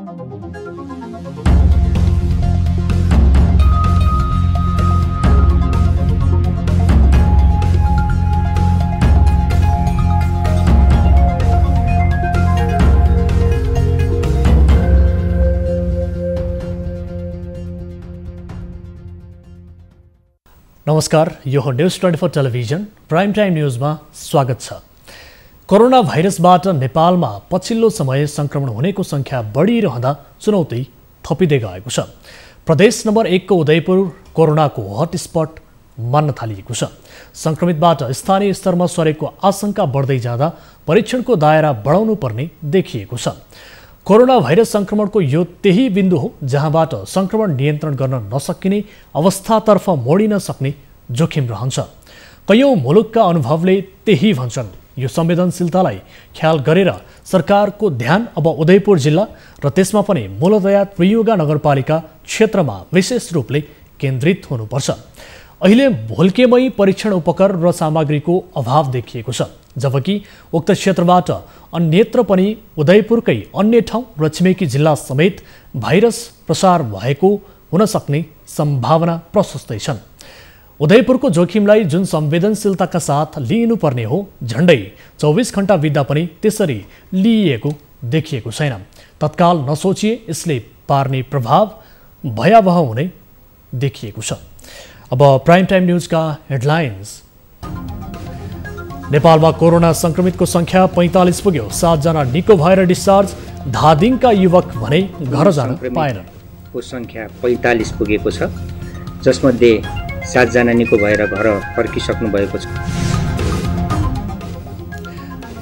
नमस्कार, यो हो न्यूज 24 टेलिभिजन प्राइम टाइम न्यूजमा स्वागत छ। कोरोना भाइरसबाट नेपालमा पछिल्लो समय संक्रमण हुनेको संख्या बढिरहँदा चुनौती थपिँदै गएको छ। प्रदेश नम्बर 1 को उदयपुर कोरोनाको हटस्पट मान्न थालिएको छ। संक्रमितबाट स्थानीय स्तरमा सरेको आशंका बढ्दै जाँदा परीक्षणको दायरा बढाउनु पर्ने देखिएको छ। कोरोना भाइरस संक्रमणको यो त्यही बिन्दु हो जहाँबाट संक्रमण नियन्त्रण गर्न नसकिने अवस्थातर्फ मोडिन सक्ने जोखिम रहन्छ। कयौं मुलुकका अनुभवले त्यही भन्छन्। यो संवेदनशीलतालाई ख्याल गरेर सरकारको ध्यान अब उदयपुर जिल्ला र त्यसमा पनि मूलतया त्रियुगा नगरपालिका क्षेत्रमा विशेष रूपले केन्द्रित हुनुपर्छ। अहिले भोल्केमै परीक्षण उपकरण र सामग्रीको अभाव देखिएको छ, जबकि उक्त क्षेत्रबाट अन्यत्र पनि उदयपुरकै अन्य ठाउँ र छिमेकी जिल्ला समेत भाइरस प्रसार भएको हुन सक्ने सम्भावना प्रशस्तै छन्। उदयपुरको जोखिमलाई जुन संवेदनशीलताका साथ लिनुपर्ने हो, झण्डै 24 घण्टा बित्दा पनि त्यसरी लिइएको देखिएको छैन। तत्काल नसोचिए यसले पार्ने प्रभाव भयावह हुने देखिएको छ। अब प्राइम टाइम न्यूजका हेडलाइन्स। नेपालमा कोरोना संक्रमितको संख्या 45 पुग्यो। 7 जना निको भएर डिस्चार्ज। धादिङका युवक भने घर जान पाएनन्। को संख्या 45 पुगेको छ, जसमध्ये 7 जना निको भएर घर फर्किसक्नु भएको छ।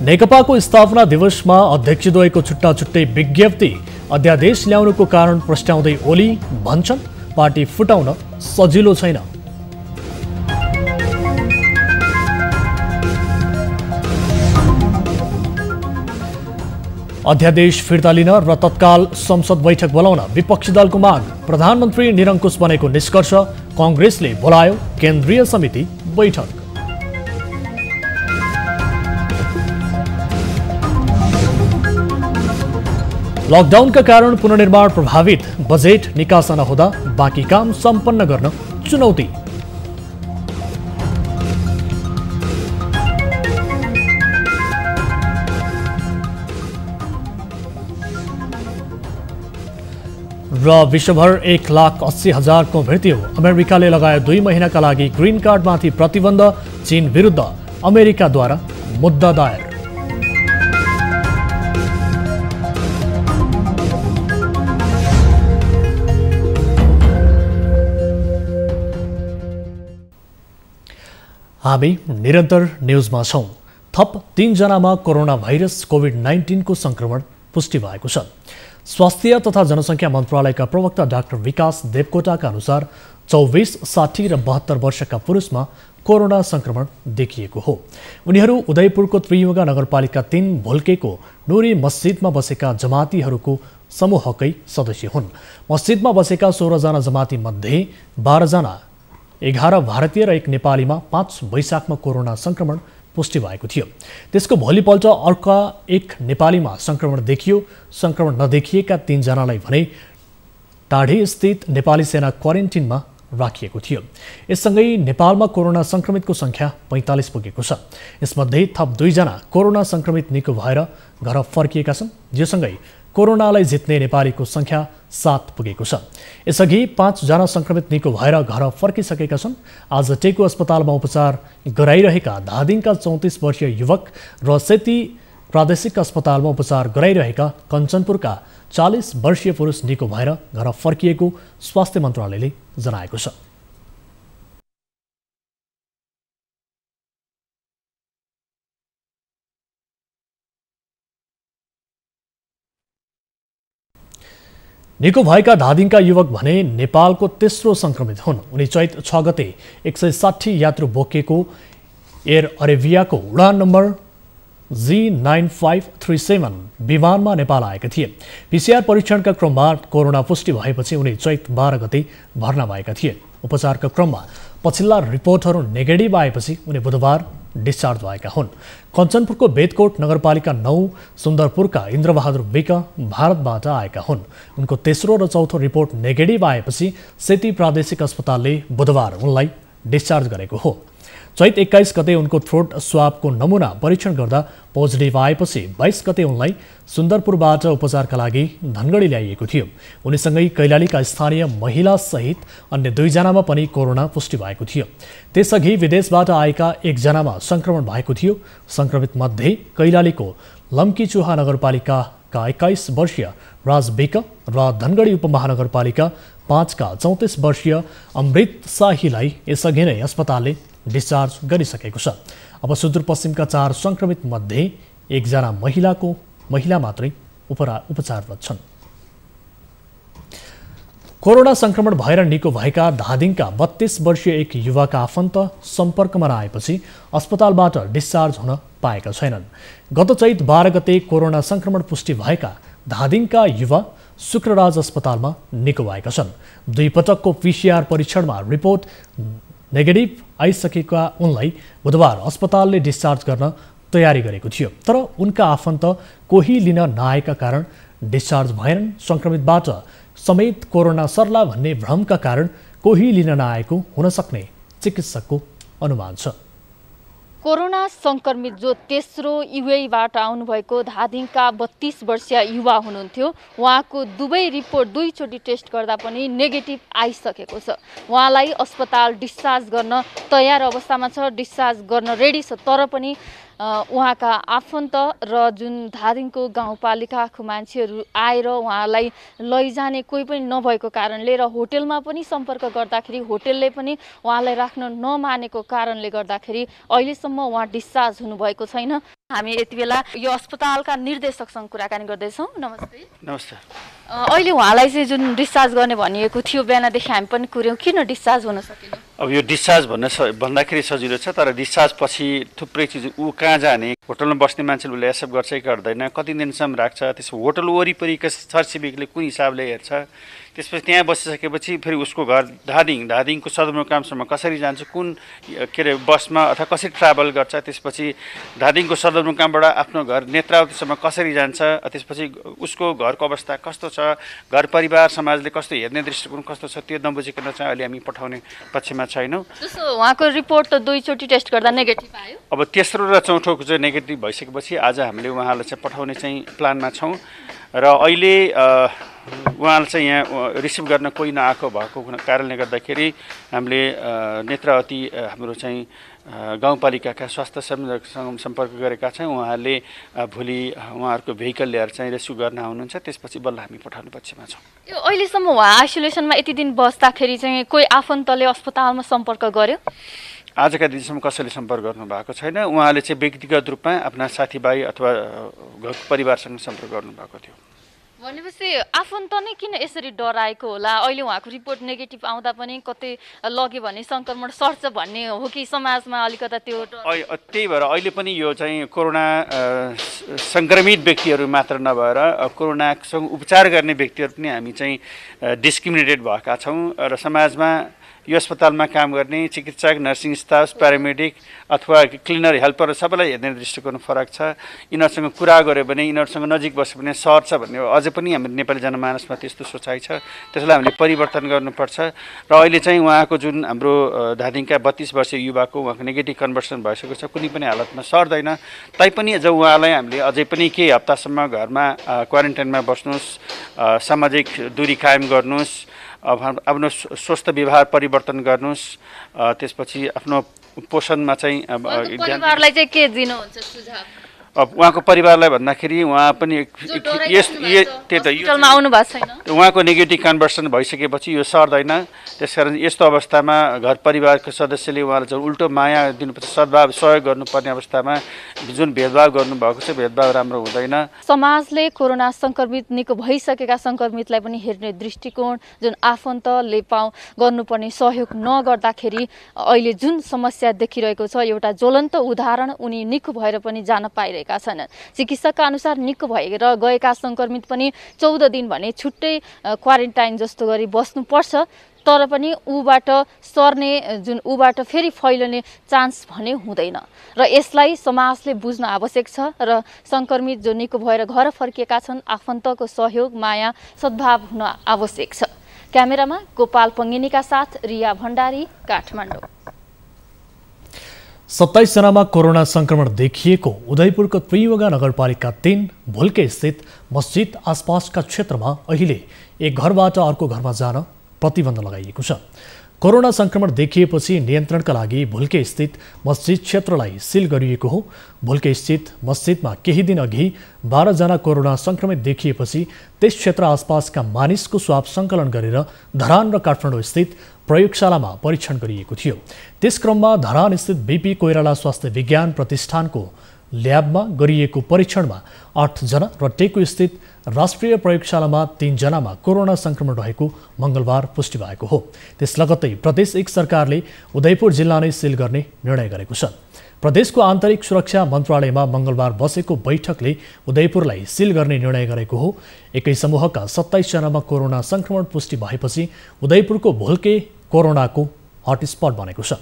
नेकपाको स्थापना दिवसमा अध्यक्षद्वयको छुट्टा छुट्टै विज्ञप्ति। अध्यादेश ल्याउनुको कारण प्रस्ट्याउँदै ओली भन्छन् पार्टी फुटाउन सजिलो छैन। अध्यादेश फिर्ता लिन र तत्काल संसद बैठक बोलाउन विपक्षी दलको माग। प्रधानमन्त्री निरङ्कुश बनेको निष्कर्ष। कांग्रेसले बोलायो केन्द्रीय समिति बैठक। लकडाउनका कारण पुनर्निर्माण प्रभावित। बजेट निकासा नहुँदा बाँकी काम सम्पन्न गर्न चुनौती। र विश्वभर 1,80,000 को मृत्यु। अमेरिकाले लगायो 2 महिनाका लागि ग्रीन कार्डमाथि प्रतिबन्ध। चीन विरुद्ध अमेरिकाद्वारा मुद्दा दायर। हामी निरन्तर न्यूजमा छौं। थप 3 जनामा कोरोना भाइरस कोभिड-19 को संक्रमण पुष्टि भएको छ। स्वास्थ्य तथा जनसङ्ख्या मन्त्रालयका प्रवक्ता डाक्टर विकास देवकोटाका अनुसार 24, 60 र 72 वर्षका पुरुषमा कोरोना संक्रमण देखिएको हो। उनीहरू उदयपुरको त्रियुगा नगरपालिका 3 भोल्केको नुरी मस्जिदमा बसेका जमातीहरूको समूहकै सदस्य हुन्। मस्जिदमा बसेका 16 जना जमाती मध्ये 12 जना, 11 भारतीय र 1 नेपालीमा 5 वैशाखमा कोरोना संक्रमण पुष्टि भएको थियो। त्यसको भोलिपल्ट अर्का 1 नेपालीमा संक्रमण देखियो। संक्रमण नदेखिएका 3 जनालाई भने टाढी स्थित नेपाली सेना क्वारेन्टिनमा राखिएको थियो। यससँगै नेपालमा कोरोना संक्रमितको संख्या 45 पुगेको छ। यसमध्ये थप 2 जना कोरोना संक्रमित निको भएर घर फर्किएका छन्। योसँगै कोरोनालाई जित्ने नेपालीको संख्या 7 पुगेको छ। यसअघि 5 जना संक्रमित निको भएर घर फर्किसकेका छन्। आज टेकु अस्पतालमा उपचार गराइरहेका धादिङका 34 वर्षीय युवक र सेती प्रादेशिक अस्पतालमा उपचार गराइरहेका कञ्चनपुरका 40 वर्षीय पुरुष निको भएर घर फर्किएको स्वास्थ्य मन्त्रालयले जनाएको छ। निको भएका धादिङका युवक भने नेपालको तेस्रो संक्रमित हुन्। उनी चैत 6 गते 160 यात्रु बोकेको एयर अरेबियाको उडान नम्बर G9537 विमानमा नेपाल आएका थिए। पीसीआर परीक्षणका क्रममा कोरोना पुष्टि भएपछि उनी चैत 12 गते भर्ना भएका थिए। उपचारका क्रममा पछिल्ला रिपोर्टहरू नेगेटिभ आएपछि उनी बुधबार डिस्चार्ज भएका हुन्। कञ्चनपुरको बेदकोट नगरपालिका 9 सुन्दरपुरका इन्द्रबहादुर विक भारतबाट आएका हुन्। उनको तेस्रो र चौथो रिपोर्ट नेगेटिभ आएपछि सेती प्रादेशिक अस्पतालले बुधबार उनलाई डिस्चार्ज गरेको हो। चैत 21 गते उनको थ्रोट स्वाबको नमुना परीक्षण गर्दा पोजिटिभ आएपछि 22 गते उनलाई सुन्दरपुरबाट उपचारका लागि धनगढी ल्याइएको थियो। उनीसँगै कैलालीका स्थानीय महिला सहित अन्य 2 जनामा पनि कोरोना पुष्टि भएको थियो। त्यसअघि विदेशबाट आएका 1 जनामा संक्रमण भएको थियो। संक्रमित मध्ये कैलालीको लम्कीचुहा नगरपालिकाका 21 वर्षीय राज विक र धनगढी उपमहानगरपालिका 5 का 34 वर्षीय अमृत शाहीलाई यसअघि नै अस्पतालले डिस्चार्ज गरिसकेको छ। अब सुदूरपश्चिमका 4 संक्रमित मध्ये 1 जना महिला मात्रै उपचाररत छन्। कोरोना संक्रमण भएर निको भएका धादिङका 32 वर्षीय एक युवाका आफन्त सम्पर्कमा नआएपछि अस्पतालबाट डिस्चार्ज हुन पाएका छैनन्। गत चैत 12 गते कोरोना संक्रमण पुष्टि भएका धादिङका युवा शुक्रराज अस्पतालमा निको भएका छन्। 2 पटकको PCR परीक्षणमा रिपोर्ट नेगेटिभ आइसकेका उनलाई बुधबार अस्पतालले डिस्चार्ज गर्न तयारी गरेको थियो। तर उनका आफन्त कोही लिन नआएका कारण डिस्चार्ज भएनन्। संक्रमितबाट समेत कोरोना सर्ला भन्ने भ्रमका कारण कोही लिन नआएको हुन सक्ने चिकित्सकको अनुमान छ। कोरोना संक्रमित जो तेस्रो युएबाट आउनुभएको धादिङका 32 वर्षीय युवा हुनुहुन्थ्यो। उहाँको दुवै रिपोर्ट 2 चोटि टेस्ट गर्दा पनि नेगेटिभ आइसकेको छ। उहाँलाई अस्पताल डिस्चार्ज गर्न तयार अवस्थामा छ, डिस्चार्ज गर्न रेडी छ। तर पनि उहाँका आफन्त र जुन धादिङको गाउँपालिकाको मान्छेहरू आएर उहाँलाई लैजाने कोही पनि नभएको कारणले र होटलमा पनि सम्पर्क गर्दाखेरि होटलले पनि उहाँलाई राख्न नमानेको कारणले गर्दाखेरि अहिलेसम्म उहाँ डिस्चार्ज हुनुभएको छैन। हामी यति बेला यो अस्पतालका निर्देशकसँग कुराकानी गर्दैछौँ। नमस्ते। नमस्ते। अहिले उहाँलाई चाहिँ जुन डिस्चार्ज गर्ने भनिएको थियो बिहानदेखि हामी पनि कुर्यौँ, किन डिस्चार्ज हुन सकेन? अब यो डिस्चार्ज भन्दाखेरि सजिलो छ, तर डिस्चार्ज पछि थुप्रै चिज ऊ कहाँ जाने, होटलमा बस्ने मान्छेले उसले एक्सेप्ट गर्छ कि गर्दैन, कति दिनसम्म राख्छ, त्यसो होटल वरिपरिका छरछिमेकीले कुन हिसाबले हेर्छ, त्यसपछि त्यहाँ बसिसकेपछि फेरि उसको घर धादिङको सदरमुकामसम्म कसरी जान्छ, कुन बसमा अथवा कसरी ट्राभल गर्छ, त्यसपछि धादिङको सदरमुकामबाट आफ्नो घर नेत्रावतीसम्म कसरी जान्छ, त्यसपछि उसको घरको अवस्था कस्तो छ, घर परिवार समाजले कस्तो हेर्ने दृष्टिकोण कस्तो छ, त्यो नबुझिकन चाहिँ अहिले हामी पठाउने पक्षमा छैनौँ। उहाँको रिपोर्ट त 2 चोटि टेस्ट गर्दा नेगेटिभ आयो। अब तेस्रो र चौथोको चाहिँ नेगेटिभ भइसकेपछि आज हामीले उहाँलाई चाहिँ पठाउने चाहिँ प्लानमा छौँ र अहिले उहाँलाई चाहिँ यहाँ रिसिभ गर्न कोही नआएको भएको कारणले गर्दाखेरि हामीले नेत्रावती हाम्रो चाहिँ गाउँपालिकाका स्वास्थ्य संयोजकसँग सम्पर्क गरेका छौँ। उहाँहरूले भोलि उहाँहरूको भेहिकल ल्याएर चाहिँ रेस्क्यु गर्न आउनुहुन्छ, त्यसपछि बल्ल हामी पठाउने पक्षमा छौँ। यो अहिलेसम्म उहाँ आइसोलेसनमा यति दिन बस्दाखेरि चाहिँ कोही आफन्तले अस्पतालमा सम्पर्क गर्यो? आजका दिनसम्म कसैले सम्पर्क गर्नुभएको छैन। उहाँले चाहिँ व्यक्तिगत रूपमा आफ्ना साथीभाइ अथवा घर परिवारसँग सम्पर्क गर्नुभएको थियो। भनेपछि आफन्त नै किन यसरी डराएको होला? अहिले उहाँको रिपोर्ट नेगेटिभ आउँदा पनि कतै लग्यो भने संक्रमण सर्छ भन्ने हो कि समाजमा अलिकता त्यो? त्यही भएर अहिले पनि यो चाहिँ कोरोना सङ्क्रमित व्यक्तिहरू मात्र नभएर कोरोनासँग उपचार गर्ने व्यक्तिहरू पनि हामी चाहिँ डिस्क्रिमिनेटेड भएका छौँ र समाजमा यो अस्पतालमा काम गर्ने चिकित्सक, नर्सिङ स्टाफ, प्यारामेडिक अथवा क्लिनर, हेल्पर सबैलाई हेर्ने दृष्टिकोण फरक छ। यिनीहरूसँग कुरा गऱ्यो भने, यिनीहरूसँग नजिक बस्यो भने सर्छ भन्ने अझै पनि हाम्रो नेपाली जनमानसमा त्यस्तो सोचाइ छ। त्यसलाई हामीले परिवर्तन गर्नुपर्छ र अहिले चाहिँ उहाँको जुन हाम्रो धादिङका 32 वर्षीय युवाको उहाँको नेगेटिभ कन्भर्सन भइसकेको छ, कुनै पनि हालतमा सर्दैन। तैपनि अझ उहाँलाई हामीले अझै पनि केही हप्तासम्म घरमा क्वारेन्टाइनमा बस्नुहोस्, सामाजिक दूरी कायम गर्नुहोस्, आफ्नो स्वस्थ व्यवहार परिवर्तन गर्नुहोस्, त्यसपछि आफ्नो पोषणमा चाहिँ परिवारलाई चाहिँ के दिनुहुन्छ सुझाव? उहाँको परिवारलाई भन्दाखेरि उहाँ पनि उहाँको नेगेटिभ कन्भर्सन भइसकेपछि यो सर्दैन। त्यसकारण यस्तो अवस्थामा घर परिवारको सदस्यले उहाँलाई जुन उल्टो माया दिनुपर्छ, सद्भाव सहयोग गर्नुपर्ने अवस्थामा जुन भेदभाव गर्नुभएको छ, भेदभाव राम्रो हुँदैन। समाजले कोरोना संक्रमित निको भइसकेका संक्रमितलाई पनि हेर्ने दृष्टिकोण, जुन आफन्तले गर्नुपर्ने सहयोग नगर्दाखेरि अहिले जुन समस्या देखिरहेको छ, एउटा ज्वलन्त उदाहरण उनी निको भएर पनि जान पाइरहेको भइरहेका छन्। चिकित्सकका अनुसार निको भएर गएका सङ्क्रमित पनि 14 दिन भने छुट्टै क्वारेन्टाइन जस्तो गरी बस्नुपर्छ, तर पनि ऊबाट सर्ने जुन ऊबाट फेरि फैलने चान्स भने हुँदैन र यसलाई समाजले बुझ्न आवश्यक छ र सङ्क्रमित जो निको भएर घर फर्किएका छन् आफन्तको सहयोग माया सद्भाव हुन आवश्यक छ। क्यामेरामा गोपाल पङ्गिनीका साथ रिया भण्डारी, काठमाडौँ। 27 जनामा कोरोना संक्रमण देखिएको उदयपुरको त्रियुगा नगरपालिका 3 भुल्के स्थित मस्जिद आसपासका क्षेत्रमा अहिले एक घरबाट अर्को घरमा जान प्रतिबन्ध लगाइएको छ। कोरोना संक्रमण देखिएपछि नियन्त्रणका लागि भुल्के स्थित मस्जिद क्षेत्रलाई सिल गरिएको हो। भुल्के स्थित मस्जिदमा केही दिन अघि 12 जना कोरोना संक्रमित देखिएपछि त्यस क्षेत्र आसपासका मानिसको स्वाब सङ्कलन गरेर धरान र काठमाडौँ स्थित प्रयोगशालामा परीक्षण गरिएको थियो। त्यस क्रममा धरान स्थित बीपी कोइराला स्वास्थ्य विज्ञान प्रतिष्ठानको ल्याबमा गरिएको परीक्षणमा 8 जना र टेकु स्थित राष्ट्रिय प्रयोगशालामा 3 जनामा कोरोना संक्रमण रहेको मङ्गलबार पुष्टि भएको हो। त्यस लगत्तै प्रदेश 1 सरकारले उदयपुर जिल्ला नै सिल गर्ने निर्णय गरेको छ। प्रदेशको आन्तरिक सुरक्षा मन्त्रालयमा मङ्गलबार बसेको बैठकले उदयपुरलाई सिल गर्ने निर्णय गरेको हो। एकै समूहका 27 जनामा कोरोना संक्रमण पुष्टि भएपछि उदयपुरको भुल्के कोरोनाको हटस्पट बनेको छ।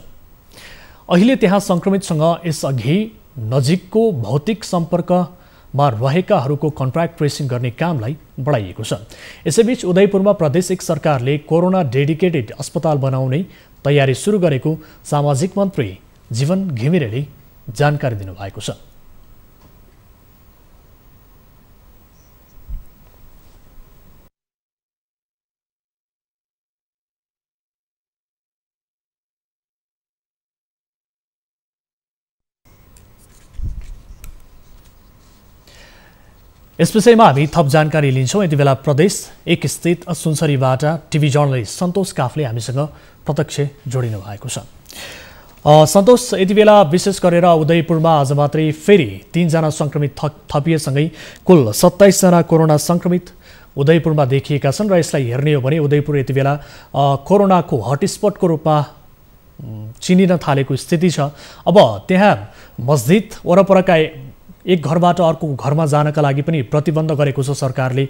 अहिले त्यहाँ संक्रमितसँग यसअघि नजिकको भौतिक सम्पर्कमा रहेकाहरूको कन्ट्र्याक्ट ट्रेसिङ गर्ने कामलाई बढाइएको छ। यसैबीच उदयपुरमा प्रदेश 1 सरकारले कोरोना डेडिकेटेड अस्पताल बनाउने तयारी सुरु गरेको सामाजिक मन्त्री जीवन घिमिरेले जानकारी दिनुभएको छ। यस विषयमा हामी थप जानकारी लिन्छौँ। यति बेला प्रदेश 1 स्थित सुनसरीबाट टिभी जर्नलिस्ट सन्तोष काफले हामीसँग प्रत्यक्ष जोडिनु भएको छ। सन्तोष, यति बेला विशेष गरेर उदयपुरमा आज मात्रै फेरि 3 जना संक्रमित थपिएसँगै कुल 27 जना कोरोना संक्रमित उदयपुरमा देखिएका छन् र यसलाई हेर्ने हो भने उदयपुर यति बेला कोरोनाको हटस्पटको रूपमा चिनिन थालेको स्थिति छ। अब त्यहाँ मस्जिद वरपरका एक घरबाट अर्को घरमा जानका लागि पनि प्रतिबन्ध गरेको छ सरकारले।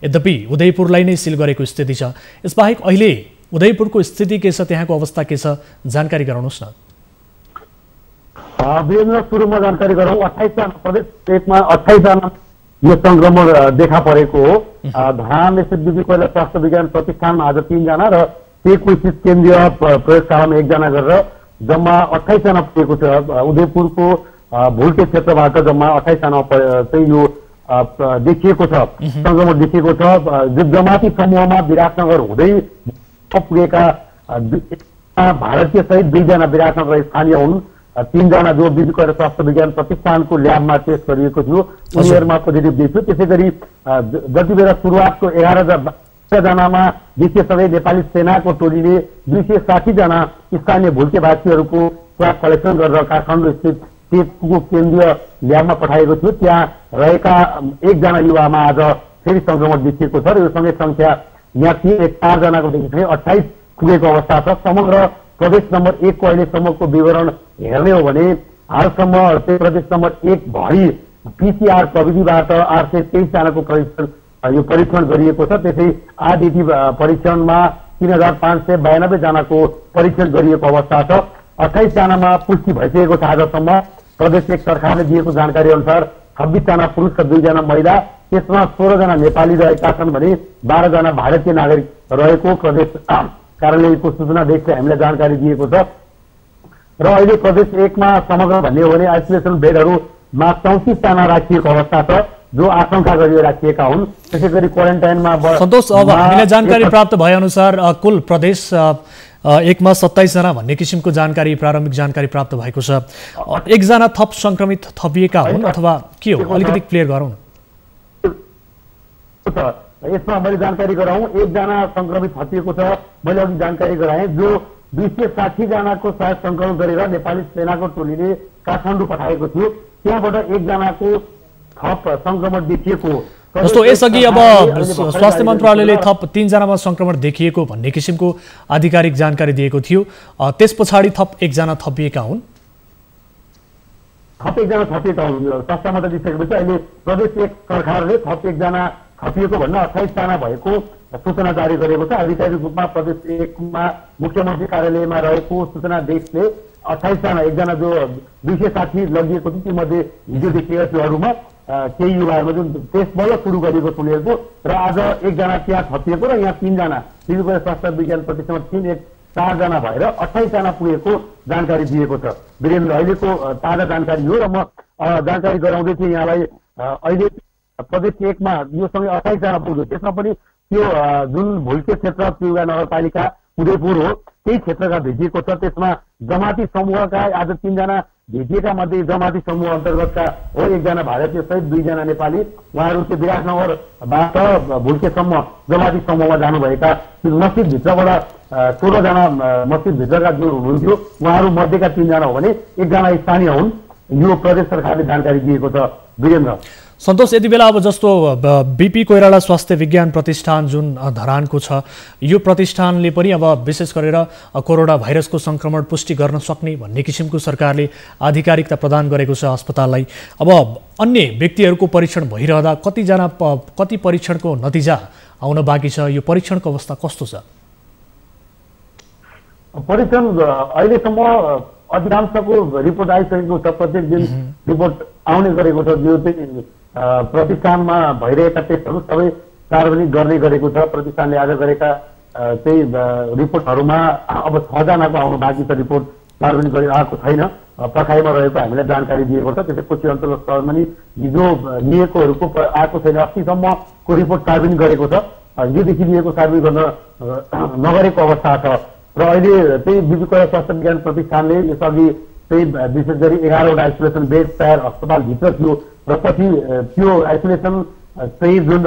यद्यपि उदयपुरलाई नै सिल गरेको स्थिति छ। यसबाहेक अहिले उदयपुरको स्थिति के छ, त्यहाँको अवस्था के छ, जानकारी गराउनुहोस् न। सुरुमा जानकारी गरौँ। 28 जना प्रदेश 1 मा 28 जना यो संक्रमण देखा परेको हो। धरान स्थित बीपी कोइराला स्वास्थ्य विज्ञान प्रतिष्ठानमा आज 3 जना र टेकु स्थित केन्द्रीय प्रयोगशालामा 1 जना गरेर जम्मा 28 जना पुगेको छ। उदयपुरको भुल्के क्षेत्रबाट जम्मा 28 जना चाहिँ यो देखिएको छ, संक्रमण देखिएको छ। जमाती समूहमा विराटनगर हुँदै पुगेका भारतीय सहित 2 जना विराटनगर स्थानीय हुन्। 3 जना जो बीपी कोइराला स्वास्थ्य विज्ञान प्रतिष्ठानको ल्याबमा टेस्ट गरिएको थियो, उनीहरूमा पोजिटिभ देखियो। त्यसै गरी जति बेला सुरुवातको 11 जनामा विशेषगरी नेपाली सेनाको टोलीले 260 जना स्थानीय भुल्केवासीहरूको स्वाब कलेक्सन गरेर काठमाडौँ स्थित टेकको केन्द्रीय ल्याबमा पठाएको थियो। त्यहाँ रहेका 1 जना युवामा आज फेरि संक्रमण देखिएको छ र यो सँगै संख्या यहाँ 4 जनाको देखि 28 पुगेको अवस्था छ। समग्र प्रदेश नम्बर 1 को अहिलेसम्मको विवरण हेर्ने हो भने हालसम्म प्रदेश नम्बर 1 भरि पीसीआर प्रविधिबाट 823 जनाको परीक्षण गरिएको छ। त्यसै आरटीटी परीक्षणमा 3592 जनाको परीक्षण गरिएको अवस्था छ। 28 जनामा पुष्टि भइसकेको छ आजसम्म। प्रदेश 1 सरकारले दिएको जानकारी अनुसार 26 जना पुरुष र 2 जना महिला, त्यसमा 16 जना नेपाली रहेका छन् भने 12 जना भारतीय नागरिक रहेको प्रदेश कार्यालयको सूचनादेखि हामीलाई जानकारी दिएको छ। र अहिले प्रदेश 1 मा समग्र भन्ने हो भने आइसोलेसन बेडहरूमा 34 जना राखिएको अवस्था छ जो आशंका गरेर राखिएका हुन्। त्यसै गरी क्वारेन्टाइनमा सन्तोष, अब हामीलाई जानकारी प्राप्त भए अनुसार कुल प्रदेश 1 मा 27 जना भन्ने किसिमको जानकारी, प्रारम्भिक जानकारी प्राप्त भएको छ। 1 जना थप संक्रमित थपिएका हुन् अथवा के हो, अलिकति क्लियर गरौँ न। यसमा मैले जानकारी गराउँ। 1 जना संक्रमित थपिएको छ। मैले अघि जानकारी गराएँ जो 260 जनाको सायद संक्रमण गरेर नेपाली सेनाको टोलीले काठमाडौँ पठाएको थियो। त्यहाँबाट 1 जनाको थप संक्रमण देखिएको। जस्तो यसअघि अब स्वास्थ्य मन्त्रालयले थप 3 जनामा संक्रमण देखिएको भन्ने किसिमको आधिकारिक जानकारी दिएको थियो। त्यस पछाडि थप 1 जना थपिएका हुन्। थप एकजना थपिएका हुन्। संस्थामा त दिइसकेपछि अहिले प्रदेश 1 सरकारले थप एकजना थपिएको भन्न 28 जना भएको सूचना जारी गरेको छ। आधिकारिक रूपमा प्रदेश 1 मा मुख्यमन्त्री कार्यालयमा रहेको सूचना डेस्कले 28 जना, एकजना जो 260 लगिएको थियो तीमध्ये हिजो देखिएको त्योहरूमा केही युवाहरूमा जुन टेस्ट बल्ल सुरु गरिएको सुनेको र आज एकजना त्यहाँ थपिएको र यहाँ 3 जना तिब्बत स्वास्थ्य विज्ञान प्रतिष्ठानमा 3 1 4 जना भएर 28 जना पुगेको जानकारी दिएको छ। वीरेन्द्र, अहिलेको ताजा जानकारी हो र म जानकारी गराउँदै थिएँ यहाँलाई। अहिले प्रदेश 1 मा यो सँगै 28 जना पुग्यो। त्यसमा पनि त्यो जुन भुल्के क्षेत्र त्रियुगा नगरपालिका उदयपुर हो त्यही क्षेत्रका भेटिएको छ। त्यसमा जमाती समूहका आज 3 जना भेटिएका मध्ये जमाती समूह अन्तर्गतका हो, 1 जना भारतीय सहित 2 जना नेपाली। उहाँहरू चाहिँ विराटनगरबाट भुल्केसम्म जमाती समूहमा जानुभएका मस्जिदभित्रबाट 16 जना मस्जिदभित्रका जो हुनुहुन्थ्यो उहाँहरू मध्येका 3 जना हो भने 1 जना स्थानीय हुन्। यो प्रदेश सरकारले जानकारी दिएको छ। वीरेन्द्र, सन्तोष, यति बेला अब जस्तो बीपी कोइराला स्वास्थ्य विज्ञान प्रतिष्ठान जुन धरानको छ, यो प्रतिष्ठानले पनि अब विशेष गरेर कोरोना भाइरसको संक्रमण पुष्टि गर्न सक्ने भन्ने किसिमको सरकारले आधिकारिकता प्रदान गरेको छ अस्पताललाई। अब अन्य व्यक्तिहरूको परीक्षण भइरहँदा कति परीक्षणको नतिजा आउन बाँकी छ? यो परीक्षणको अवस्था कस्तो छ? परीक्षण अहिलेसम्म अधिकांशको रिपोर्ट आइसकेको छ। प्रत्येक दिन रिपोर्ट आउने गरेको छ। जो चाहिँ प्रतिष्ठानमा भइरहेका टेस्टहरू सबै सार्वजनिक गर्ने गरेको छ। प्रतिष्ठानले आज गरेका त्यही रिपोर्टहरूमा अब 6 जनाको आउनु बाँकी छ। रिपोर्ट सार्वजनिक गरी आएको छैन। पर्खाइमा रहेको हामीलाई जानकारी दिएको छ। त्यसै कोशी अञ्चल स्तरमा नि हिजो लिएकोहरूको आएको छैन। 80सम्मको रिपोर्ट सार्वजनिक गरेको छ। हिजोदेखि लिएको सार्वजनिक गर्न नगरेको अवस्था छ र अहिले त्यही बीपी कोइराला स्वास्थ्य विज्ञान प्रतिष्ठानले यसअघि त्यही विशेष गरी 11वटा आइसोलेसन बेड तयार अस्पतालभित्र थियो र पछि त्यो आइसोलेसन चाहिँ जुन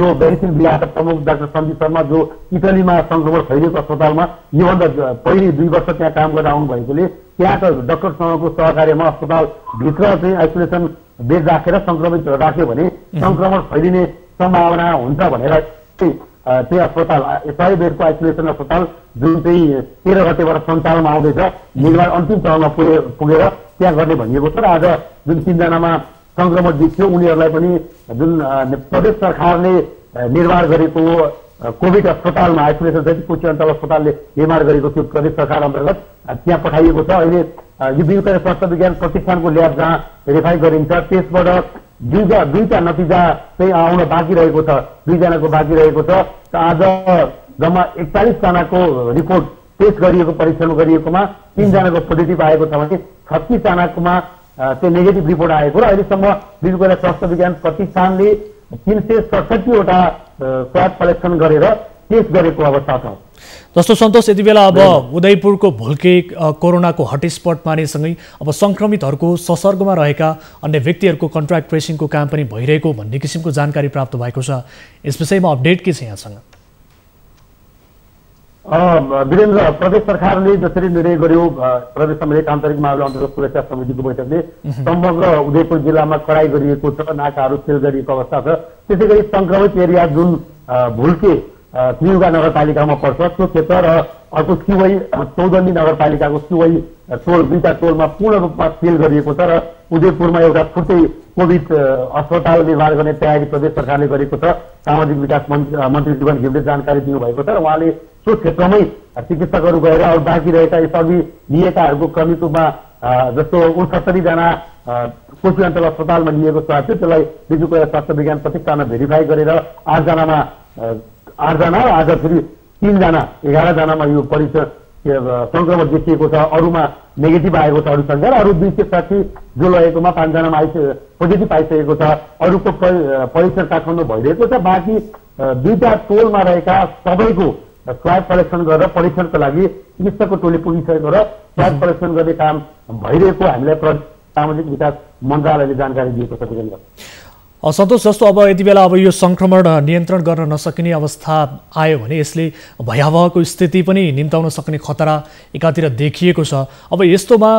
यो मेडिसिन विभागका प्रमुख डाक्टर सन्दीप शर्मा जो इटलीमा संक्रमण फैलिएको अस्पतालमा योभन्दा पहिले 2 वर्ष त्यहाँ काम गर्न आउनु भएकोले त्यहाँका डाक्टरसँगको सहकार्यमा अस्पतालभित्र चाहिँ आइसोलेसन बेड राखेर संक्रमित राख्यो भने संक्रमण फैलिने सम्भावना हुन्छ भनेर त्यो अस्पताल 100 बेडको आइसोलेसन अस्पताल जुन चाहिँ 13 गतेबाट सञ्चालनमा आउँदैछ, निर्माण अन्तिम चरणमा पुगेर त्यहाँ गर्ने भनिएको छ। र आज जुन 3 जनामा संक्रमण देखियो उनीहरूलाई पनि जुन प्रदेश सरकारले निर्माण गरेको कोभिड अस्पतालमा आइसोलेसन सहित कोशी अञ्चल अस्पतालले निर्माण गरेको थियो प्रदेश सरकार अन्तर्गत त्यहाँ पठाइएको छ। अहिले यो बीपी कोइराला स्वास्थ्य विज्ञान प्रतिष्ठानको ल्याब जहाँ भेरिफाई गरिन्छ त्यसबाट दुईटा नतिजा चाहिँ आउन बाँकी रहेको छ। 2 जनाको बाँकी रहेको छ। आज जम्मा 41 जनाको रिपोर्ट टेस्ट गरिएको परीक्षण गरिएकोमा 3 जनाको पोजिटिभ आएको छ भने 36 जनाकोमा चाहिँ नेगेटिभ रिपोर्ट आएको र अहिलेसम्म बीपी कोइराला स्वास्थ्य विज्ञान प्रतिष्ठानले 367 वटा स्वाब कलेक्सन गरेर टेस्ट गरेको अवस्था छ। जस्तो सन्तोष, यति बेला अब उदयपुरको भुल्के कोरोनाको हटस्पट मानेसँगै अब संक्रमितहरूको संसर्गमा रहेका अन्य व्यक्तिहरूको कन्ट्र्याक्ट ट्रेसिङको काम पनि भइरहेको भन्ने किसिमको जानकारी प्राप्त भएको छ। यस विषयमा अपडेट के छ यहाँसँग? वीरेन्द्र, प्रदेश सरकारले जसरी निर्णय गर्यो प्रदेश सम्मेलन आन्तरिक मामला अन्तर्गत सुरक्षा समितिको बैठकले समग्र उदयपुर जिल्लामा कडाई गरिएको छ, नाकाहरू सेल गरिएको अवस्था छ। त्यसै गरी संक्रमित एरिया जुन भुल्के त्रियुगा नगरपालिकामा पर्छ त्यो क्षेत्र र अर्को सिवै चौधनी नगरपालिकाको सिवै टोल 2टा टोलमा पूर्ण रूपमा सेल गरिएको छ र उदयपुरमा एउटा छुट्टै कोभिड अस्पताल निर्माण गर्ने तयारी प्रदेश सरकारले गरेको छ। सामाजिक विकास मन्त्री जीवन घिमिरेले जानकारी दिनुभएको छ र उहाँले त्यो क्षेत्रमै चिकित्सकहरू गएर अरू बाँकी रहेका यसअघि लिएकाहरूको क्रमिक रूपमा जस्तो 69 जना कोशी अञ्चल अस्पतालमा लिएको स्वाब थियो त्यसलाई बीपी कोइराला स्वास्थ्य विज्ञान प्रतिष्ठानमा भेरिफाई गरेर 8 जना आज फेरि 3 जना 11 जनामा यो परीक्षण संक्रमण देखिएको छ। अरूमा नेगेटिभ आएको छ। अरू संख्या र अरू 260 जो लगेकोमा 5 जनामा पोजिटिभ आइसकेको छ। अरूको परीक्षण काठमाडौँ भइरहेको छ। बाँकी 2टा टोलमा रहेका सबैको स्वाब कलेक्सन गरेर परीक्षणको लागि चिकित्सकको टोली पुगिसकेको र स्वाब कलेक्सन गर्ने काम भइरहेको हामीलाई सामाजिक विकास मन्त्रालयले जानकारी दिएको छ। सन्तोष, जस्तो अब यति बेला अब यो संक्रमण नियन्त्रण गर्न नसकिने अवस्था आयो भने यसले भयावहको स्थिति पनि निम्ताउन सक्ने खतरा एकातिर देखिएको छ। अब यस्तोमा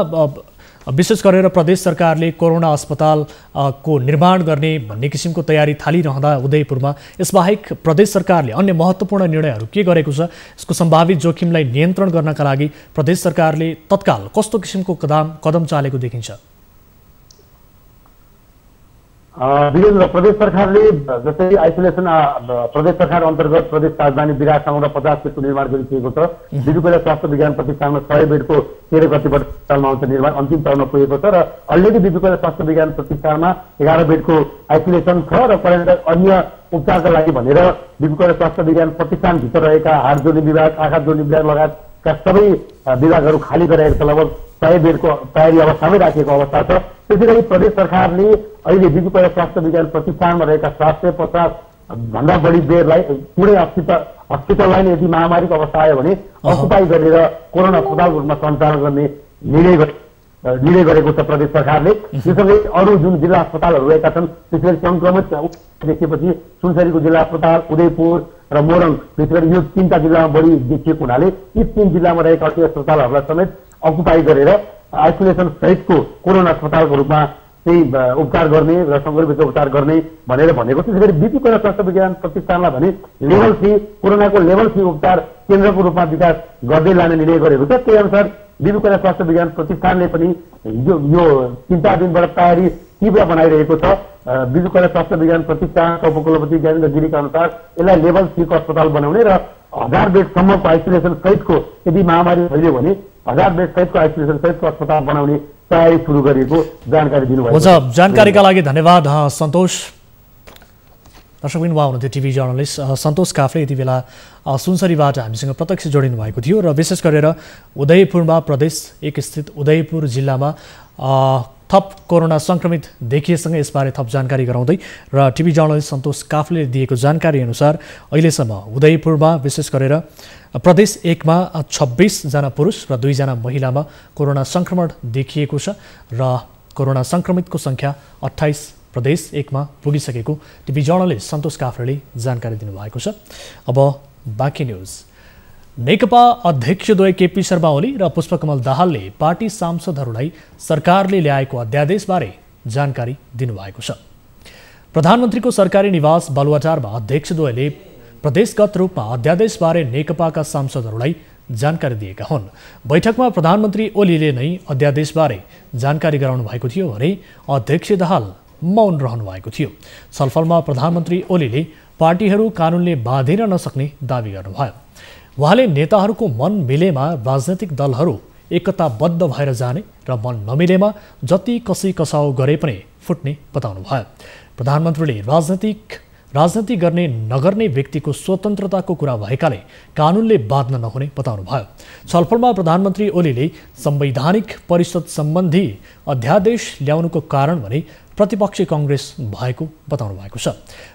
विशेष गरेर प्रदेश सरकारले कोरोना अस्पताल को निर्माण गर्ने भन्ने किसिमको तयारी थालिरहँदा उदयपुरमा यसबाहेक प्रदेश सरकारले अन्य महत्त्वपूर्ण निर्णयहरू के गरेको छ? यसको सम्भावित जोखिमलाई नियन्त्रण गर्नका लागि प्रदेश सरकारले तत्काल कस्तो किसिमको कदम चालेको देखिन्छ? विजेन्द्र, प्रदेश सरकारले जस्तै आइसोलेसन प्रदेश सरकार अन्तर्गत प्रदेश राजधानी विराटसँग 50 बेडको निर्माण गरिसकेको छ। बिजुकोइला स्वास्थ्य विज्ञान प्रतिष्ठानमा 100 बेडको 13 गतिबाट सालमा आउँछ निर्माण अन्तिम चरणमा पुगेको छ र अलरेडी बिजुकोइला स्वास्थ्य विज्ञान प्रतिष्ठानमा 11 बेडको आइसोलेसन छ र अन्य उपचारका लागि भनेर बिजुकोइला स्वास्थ्य विज्ञान प्रतिष्ठानभित्र रहेका हाड जोड्ने विभाग, आँखा जोड्ने विभाग लगायतका सबै विभागहरू खाली गराएको छ। लगभग 100 बेडको तयारी अवस्थामै राखिएको अवस्था छ। त्यसैगरी प्रदेश सरकारले अहिले बिजुकोइला स्वास्थ्य विज्ञान प्रतिष्ठानमा रहेका 750 भन्दा बढी बेडलाई पुरै हस्पिटललाई नै यदि महामारीको अवस्था आयो भने अकुपाई गरेर कोरोना अस्पतालको रूपमा सञ्चालन गर्ने निर्णय गरेको छ प्रदेश सरकारले। त्यसैले अरू जुन जिल्ला अस्पतालहरू रहेका छन् त्यसरी संक्रमित देखिएपछि सुनसरीको जिल्ला अस्पताल, उदयपुर र मोरङ, त्यसरी यो 3टा जिल्लामा बढी देखिएको हुनाले यी 3 जिल्लामा रहेका अन्य अस्पतालहरूलाई समेत अकुपाई गरेर आइसोलेसन सहितको कोरोना अस्पतालको रूपमा चाहिँ उपचार गर्ने र संक्रमितको उपचार गर्ने भनेर भनेको छ। त्यसैगरी बिजुकोइला स्वास्थ्य विज्ञान प्रतिष्ठानलाई भने लेभल 3 कोरोनाको लेभल 3 उपचार केन्द्रको रूपमा विकास गर्दै लाने निर्णय गरेको छ। त्यही अनुसार बिजुकोइला स्वास्थ्य विज्ञान प्रतिष्ठानले पनि यो 3-4 दिनबाट तयारी तीव्र बनाइरहेको छ। बिजुकोइला स्वास्थ्य विज्ञान प्रतिष्ठानका उपकुलपति ज्ञानेन्द्र गिरीका अनुसार यसलाई लेभल 3 को अस्पताल बनाउने र 1000 बेडसम्मको आइसोलेसन सहितको यदि महामारी फैलियो भने 1000 बेड सहितको आइसोलेसन सहितको अस्पताल बनाउने तयारी सुरु गरेको जानकारी दिनुभएको छ। जानकारीका लागि धन्यवाद सन्तोष। दर्शकबिन उहाँ हुनुहुन्थ्यो टिभी जर्नलिस्ट सन्तोष काफ्ले। यति बेला सुनसरीबाट हामीसँग प्रत्यक्ष जोडिनु भएको थियो र विशेष गरेर उदयपुरमा प्रदेश 1 स्थित उदयपुर जिल्लामा थप कोरोना संक्रमित देखिएसँगै यसबारे थप जानकारी गराउँदै र टिभी जर्नलिस्ट सन्तोष काफ्ले दिएको जानकारी अनुसार अहिलेसम्म उदयपुरमा विशेष गरेर प्रदेश 1 मा 26 जना पुरुष र 2 जना महिलामा कोरोना संक्रमण देखिएको छ र कोरोना संक्रमितको संख्या 28 प्रदेश 1 मा पुगिसकेको टिभी जर्नलिस्ट सन्तोष काफ्रेले जानकारी दिनुभएको छ। अब बाँकी न्युज। नेकपा अध्यक्षद्वय केपी शर्मा ओली र पुष्पकमल दाहालले पार्टी सांसदहरूलाई सरकारले ल्याएको अध्यादेशबारे जानकारी दिनुभएको छ। प्रधानमन्त्रीको सरकारी निवास बालुवाटारमा अध्यक्षद्वयले प्रदेशगत रूपमा अध्यादेशबारे नेकपाका सांसदहरूलाई जानकारी दिएका हुन्। बैठकमा प्रधानमन्त्री ओलीले नै अध्यादेशबारे जानकारी गराउनु भएको थियो भने अध्यक्ष दाहाल मौन रहनु भएको थियो। छलफलमा प्रधानमन्त्री ओलीले पार्टीहरू कानुनले बाँधिन नसक्ने दावी गर्नुभयो। उहाँले नेताहरूको मन मिलेमा राजनैतिक दलहरू एकताबद्ध भएर जाने र मन नमिलेमा जति कसै कसाउ गरे पनि फुट्ने बताउनुभयो। प्रधानमन्त्रीले राजनीति गर्ने नगर्ने व्यक्तिको स्वतन्त्रताको कुरा भएकाले कानुनले बाध्न नहुने बताउनुभयो। छलफलमा प्रधानमन्त्री ओलीले संवैधानिक परिषद सम्बन्धी अध्यादेश ल्याउनुको कारण भने प्रतिपक्षी कांग्रेस भएको बताउनु भएको छ।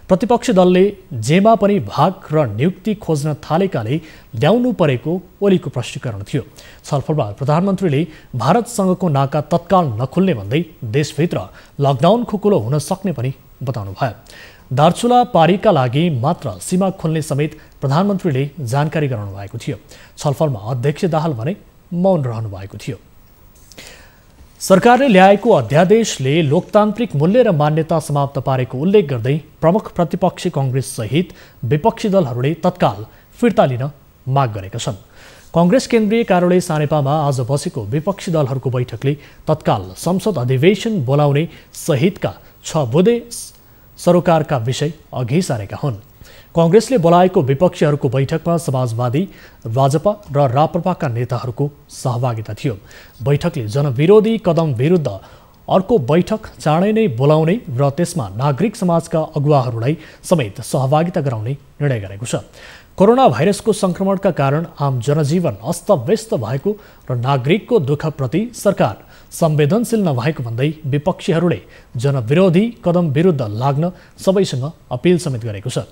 प्रतिपक्षी दलले जेमा पनि भाग र नियुक्ति खोज्न थालेकाले ल्याउनु परेको ओलीको प्रश्नीकरण थियो। छलफलमा प्रधानमन्त्रीले भारतसँगको नाका तत्काल नखुल्ने भन्दै देशभित्र लकडाउन खुकुलो हुन सक्ने पनि बताउनु भयो। दार्चुला पारीका लागि मात्र सीमा खोल्ने समेत प्रधानमन्त्रीले जानकारी गराउनु भएको थियो। छलफलमा अध्यक्ष दाहाल भने मौन रहनु भएको थियो। सरकारले ल्याएको अध्यादेशले लोकतान्त्रिक मूल्य र मान्यता समाप्त पारेको उल्लेख गर्दै प्रमुख प्रतिपक्षी कांग्रेस सहित विपक्षी दलहरूले तत्काल फिर्ता लिन माग गरेका छन्। कांग्रेस केन्द्रीय कार्यालय सानेपामा आज बसेको विपक्षी दलहरूको बैठकले तत्काल संसद अधिवेशन बोलाउने सहितका 6 बुँदे सरोकारका विषय अघि सारेका हुन्। कांग्रेसले बोलाएको विपक्षीहरूको बैठकमा समाजवादी, राजपा र राप्रपाका नेताहरूको सहभागिता थियो। बैठकले जनविरोधी कदम विरुद्ध अर्को बैठक चाँडै नै बोलाउने र त्यसमा नागरिक समाजका अगुवाहरूलाई समेत सहभागिता गराउने निर्णय गरेको छ। कोरोना भाइरसको संक्रमणका कारण आम जनजीवन अस्तव्यस्त भएको र नागरिकको दुःखप्रति सरकार संवेदनशील नभएको भन्दै विपक्षीहरूले जनविरोधी कदम विरुद्ध लाग्न सबैसँग अपिल समेत गरेको छ।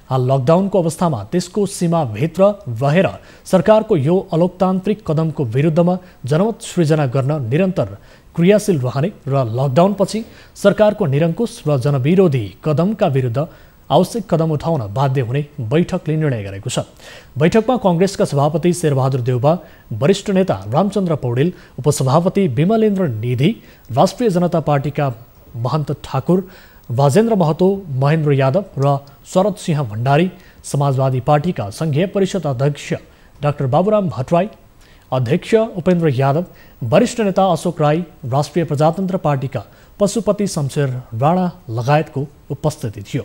हाल लकडाउनको अवस्थामा त्यसको सीमाभित्र रहेर सरकारको यो अलोकतान्त्रिक कदमको विरुद्धमा जनमत सृजना गर्न निरन्तर क्रियाशील रहने र लकडाउनपछि सरकारको निरङ्कुश र जनविरोधी कदमका विरुद्ध आवश्यक कदम उठाउन बाध्य हुने बैठकले निर्णय गरेको छ। बैठकमा कांग्रेसका सभापति शेरबहादुर देउबा, वरिष्ठ नेता रामचन्द्र पौडेल, उपसभापति विमलेन्द्र निधि, राष्ट्रिय जनता पार्टीका महन्त ठाकुर, राजेन्द्र महतो, महेन्द्र यादव र शरद सिंह भण्डारी, समाजवादी पार्टीका संघीय परिषद अध्यक्ष डाक्टर बाबुराम भट्टराई, अध्यक्ष उपेन्द्र यादव, वरिष्ठ नेता अशोक राई, राष्ट्रिय प्रजातन्त्र पार्टीका पशुपति शमशेर राणा लगायतको उपस्थिति थियो।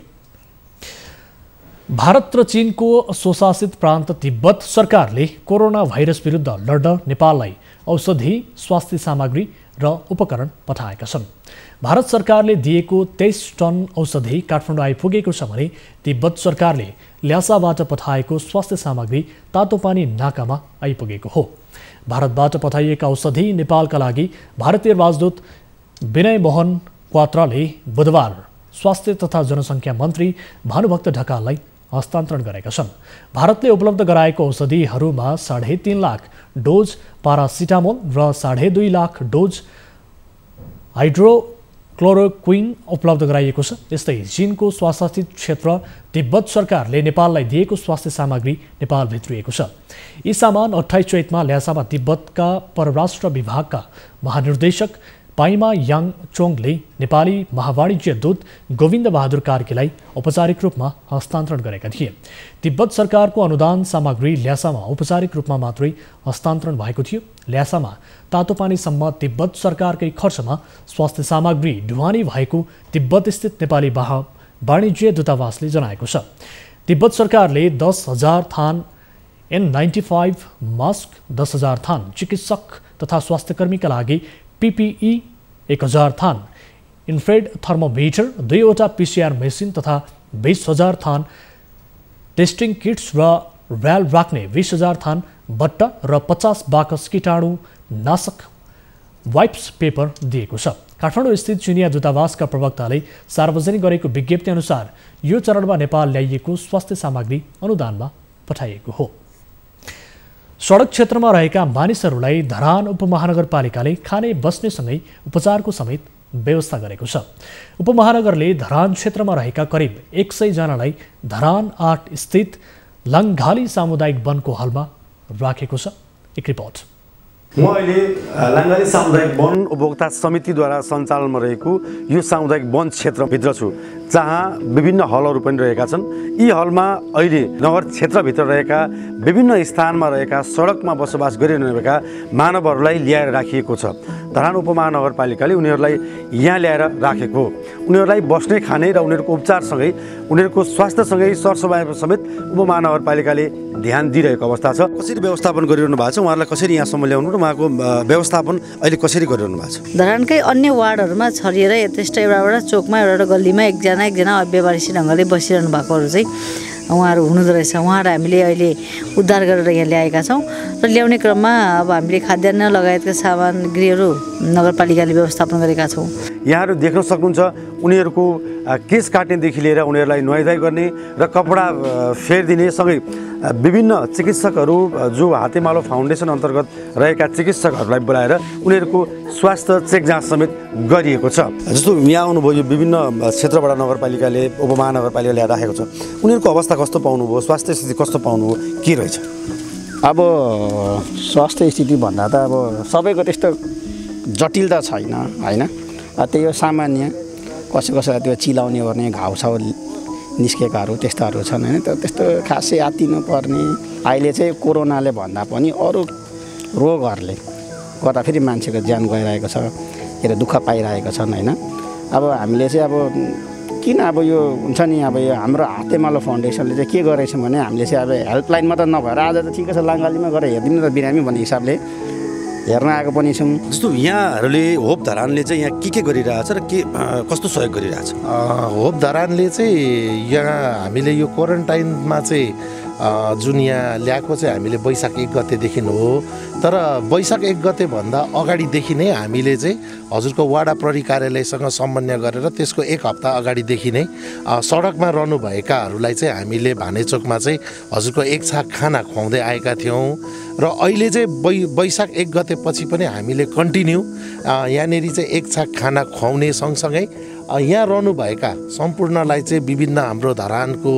भारत र चीनको स्वशासित प्रान्त तिब्बत सरकारले कोरोना भाइरस विरुद्ध लड्न नेपाललाई औषधि, स्वास्थ्य सामग्री र उपकरण पठाएका छन्। भारत सरकारले दिएको 23 टन औषधि काठमाडौँ आइपुगेको छ भने तिब्बत सरकारले ल्यासाबाट पठाएको स्वास्थ्य सामग्री तातोपानी नाकामा आइपुगेको हो। भारतबाट पठाइएका औषधि नेपालका लागि भारतीय राजदूत विनय मोहन क्वात्राले बुधबार स्वास्थ्य तथा जनसङ्ख्या मन्त्री भानुभक्त ढकाललाई हस्तान्तरण गरेका छन्। भारतले उपलब्ध गराएको औषधिहरूमा 3.5 लाख डोज पारासिटामोल र 2.5 लाख डोज हाइड्रोक्लोरोक्विन उपलब्ध गराइएको छ। यस्तै चीनको स्वशासित क्षेत्र तिब्बत सरकारले नेपाललाई दिएको स्वास्थ्य सामग्री नेपाल भित्रिएको छ। यी सामान 28 चैतमा ल्यासामा तिब्बतका परराष्ट्र विभागका महानिर्देशक पाइमा याङचोङले नेपाली महावाणिज्य दूत गोविन्द बहादुर कार्कीलाई औपचारिक रूपमा हस्तान्तरण गरेका थिए। तिब्बत सरकारको अनुदान सामग्री ल्यासामा औपचारिक रूपमा मात्रै हस्तान्तरण भएको थियो। ल्यासामा तातोपानीसम्म तिब्बत सरकारकै खर्चमा स्वास्थ्य सामग्री ढुवानी भएको तिब्बतस्थित नेपाली वाणिज्य दूतावासले जनाएको छ। तिब्बत सरकारले 10,000 थान N95 मास्क, 10,000 थान चिकित्सक तथा स्वास्थ्यकर्मीका लागि PPE, 1,000 थान इन्फ्रेड थर्मोमिटर, 2वटा PCR मेसिन तथा 20,000 थान टेस्टिङ किट्स र र्याल राख्ने 20,000 थान बट्टा र 50 बाकस कीटाणु नाशक वाइप्स पेपर दिएको छ। काठमाडौँ स्थित चिनिया दूतावासका प्रवक्ताले सार्वजनिक गरेको विज्ञप्ति अनुसार यो चरणमा नेपाल ल्याइएको स्वास्थ्य सामग्री अनुदानमा पठाइएको हो। सडक क्षेत्रमा रहेका मानिसहरूलाई धरान उपमहानगरपालिकाले खाने बस्नेसँगै उपचारको समेत व्यवस्था गरेको छ। उपमहानगरले धरान क्षेत्रमा रहेका करिब 100 जनालाई धरान 8 स्थित लङ्घाली सामुदायिक वनको हलमा राखेको छ। एक रिपोर्ट। म अहिले लाङ्गाली सामुदायिक वन उपभोक्ता समितिद्वारा सञ्चालनमा रहेको यो सामुदायिक वन क्षेत्रभित्र छु, जहाँ विभिन्न हलहरू पनि रहेका छन्। यी हलमा अहिले नगर क्षेत्रभित्र रहेका विभिन्न स्थानमा रहेका सडकमा बसोबास गरिरहेका मानवहरूलाई ल्याएर राखिएको छ। धरान उपमहानगरपालिकाले उनीहरूलाई यहाँ ल्याएर राखेको हो। उनीहरूलाई बस्ने, खाने र उनीहरूको उपचारसँगै उनीहरूको स्वास्थ्यसँगै सरसफाइ समेत उपमहानगरपालिकाले ध्यान दिइरहेको अवस्था छ। कसरी व्यवस्थापन गरिरहनु भएको छ, उहाँहरूलाई कसरी यहाँसम्म ल्याउनु र उहाँको व्यवस्थापन अहिले कसरी गरिरहनु भएको छ? धरानकै अन्य वार्डहरूमा छरिएर यथेष्ट एउटा चोकमा एउटा गल्लीमा एकजना अव्यवहारिसी ढङ्गले बसिरहनु भएकोहरू चाहिँ उहाँहरू हुनुहुँदो रहेछ। उहाँहरू हामीले अहिले उद्धार गरेर यहाँ ल्याएका छौँ र ल्याउने क्रममा अब हामीले खाद्यान्न लगायतका सामग्रीहरू नगरपालिकाले व्यवस्थापन गरेका छौँ। यहाँहरू देख्न सक्नुहुन्छ उनीहरूको केस काट्नेदेखि लिएर उनीहरूलाई नुहाइधुवाइ गर्ने र कपडा फेरिदिने सँगै विभिन्न चिकित्सकहरू जो हातेमालो फाउन्डेसन अन्तर्गत रहेका चिकित्सकहरूलाई बोलाएर उनीहरूको स्वास्थ्य चेक जाँच समेत गरिएको छ। जस्तो यहाँ आउनुभयो, यो विभिन्न क्षेत्रबाट नगरपालिकाले उपमहानगरपालिकाले ल्याएर राखेको छ, उनीहरूको अवस्था कस्तो पाउनुभयो, स्वास्थ्य स्थिति कस्तो पाउनुभयो, के रहेछ? अब स्वास्थ्य स्थिति भन्दा त अब सबैको त्यस्तो जटिल त छैन होइन, त्यही हो सामान्य। कसैलाई त्यो चिलाउने गर्ने घाउछाउ निस्केकाहरू त्यस्ताहरू छन् होइन, त्यस्तो खासै आत्तिनु पर्ने। अहिले चाहिँ कोरोनाले भन्दा पनि अरू रोगहरूले गर्दा फेरि मान्छेको ज्यान गइरहेको छ, र दुःख पाइरहेका छन् होइन। अब हामीले चाहिँ अब किन अब यो हुन्छ नि, अब यो हाम्रो हातेमालो फाउन्डेसनले चाहिँ के गरेछ भने हामीले चाहिँ अब हेल्पलाइन मात्र नभएर आज त ठिकै छ लाङ्गालीमा गएर हेरिदिनु त बिरामी भन्ने हिसाबले हेर्न आएको पनि छौँ। जस्तो यहाँहरूले होप धरानले चाहिँ यहाँ के गरिरहेछ र के कस्तो सहयोग गरिरहेछ? होप धरानले चाहिँ यहाँ हामीले यो क्वारेन्टाइनमा चाहिँ जुन यहाँ ल्याएको चाहिँ हामीले वैशाख 1 गतेदेखि हो, तर वैशाख 1 गतेभन्दा अगाडिदेखि नै हामीले चाहिँ हजुरको वाडा प्रहरी कार्यालयसँग समन्वय गरेर त्यसको 1 हप्ता अगाडिदेखि नै सडकमा रहनुभएकाहरूलाई चाहिँ हामीले भानेचोकमा चाहिँ हजुरको 1 छाक खाना खुवाउँदै आएका थियौँ र अहिले चाहिँ वैशाख 1 गतेपछि पनि हामीले कन्टिन्यू यहाँनिर चाहिँ 1 छाक खाना खुवाउने सँगसँगै यहाँ रहनुभएका सम्पूर्णलाई चाहिँ विभिन्न हाम्रो धरानको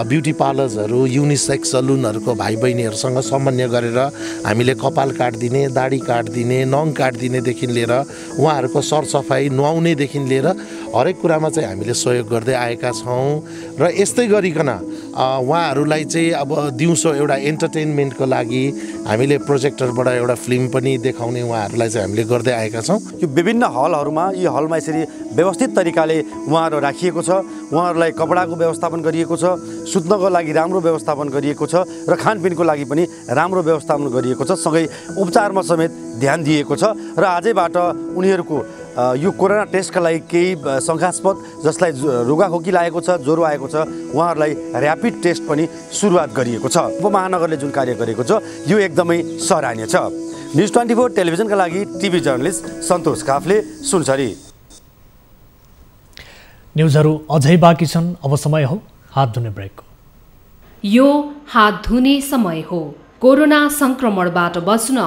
ब्युटी पार्लर्सहरू, युनिसेक्स सलुनहरूको भाइ बहिनीहरूसँग समन्वय गरेर हामीले कपाल काटिदिने, दाढी काटिदिने, नङ काटिदिनेदेखि लिएर उहाँहरूको सरसफाइ नुहाउनेदेखि लिएर हरेक कुरामा चाहिँ हामीले सहयोग गर्दै आएका छौँ। र यस्तै गरिकन उहाँहरूलाई चाहिँ अब दिउँसो एउटा एन्टरटेनमेन्टको लागि हामीले प्रोजेक्टरबाट एउटा फिल्म पनि देखाउने उहाँहरूलाई चाहिँ हामीले गर्दै आएका छौँ। यो विभिन्न हलहरूमा यी हलमा यसरी व्यवस्थित तरिकाले उहाँहरू राखिएको छ। उहाँहरूलाई कपडाको व्यवस्थापन गरिएको छ, सुत्नको लागि राम्रो व्यवस्थापन गरिएको छ र खानपिनको लागि पनि राम्रो व्यवस्थापन गरिएको छ। सँगै उपचारमा समेत ध्यान दिएको छ र आजैबाट उनीहरूको यो कोरोना टेस्टका लागि केही शङ्कास्पद जसलाई रुगाखोकी लागेको छ, ज्वरो आएको छ, उहाँहरूलाई ऱ्यापिड टेस्ट पनि सुरुवात गरिएको छ। उपमहानगरले जुन कार्य गरेको छ यो एकदमै सराहनीय छ। न्युज 24 टेलिभिजनका लागि टिभी जर्नलिस्ट सन्तोष काफले, सुनसरी। न्युजहरू अझै बाँकी छन्, अब समय हो हात धुने ब्रेकको। यो हात धुने समय हो। कोरोना संक्रमणबाट बच्न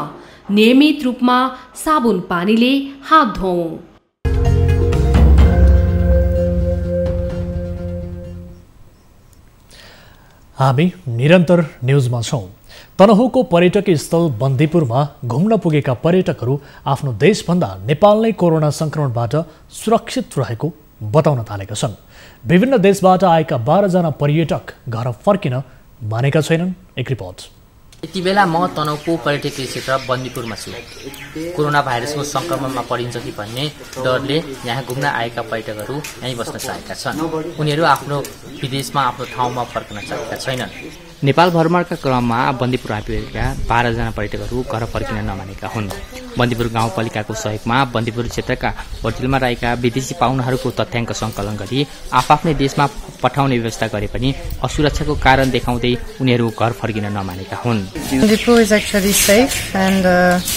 नियमित रूपमा साबुन पानीले हात धोऊ। हामी निरन्तर न्युजमा छौँ। तनहुँको पर्यटकीय स्थल बन्दीपुरमा घुम्न पुगेका पर्यटकहरू आफ्नो देशभन्दा नेपाल नै कोरोना संक्रमणबाट सुरक्षित रहेको बताउन थालेका छन्। विभिन्न देशबाट आएका 12 जना पर्यटक घर फर्किन मानेका छैनन्। एक रिपोर्ट। यति बेला म तनहुँको पर्यटकीय क्षेत्र बन्दीपुरमा छु। कोरोना भाइरसको संक्रमणमा परिन्छ कि भन्ने डरले यहाँ घुम्न आएका पर्यटकहरू यहीँ बस्न चाहेका छन्। उनीहरू आफ्नो विदेशमा आफ्नो ठाउँमा फर्कन चाहेका छैनन्। नेपाल भ्रमणका क्रममा बन्दीपुर आइपुगेका 12 जना पर्यटकहरू घर फर्किन नमानेका हुन्। बन्दीपुर गाउँपालिकाको सहयोगमा बन्दीपुर क्षेत्रका होटलमा रहेका विदेशी पाहुनाहरूको तथ्याङ्क सङ्कलन गरी आफ्नै देशमा पठाउने व्यवस्था गरे पनि असुरक्षाको कारण देखाउँदै उनीहरू घर फर्किन नमानेका हुन्। Bandipur is actually safe, and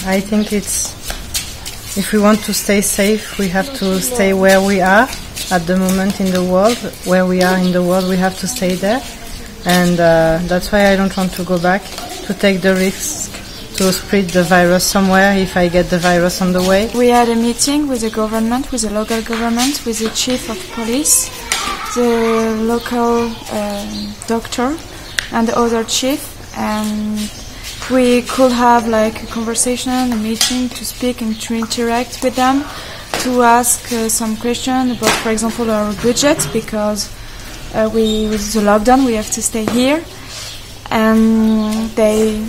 I think if we want to stay safe, we have to stay where we are at the moment in the world. Where we are in the world, we have to stay there, and that's why I don't want to go back to take the risk to spread the virus somewhere if I get the virus on the way. We had a meeting with the government, with the local government, with the chief of police, the local doctor, and the other chief, and we could have like a conversation, a meeting to speak and to interact with them, to ask some questions about, for example, our budget, because with the lockdown we have to stay here, and they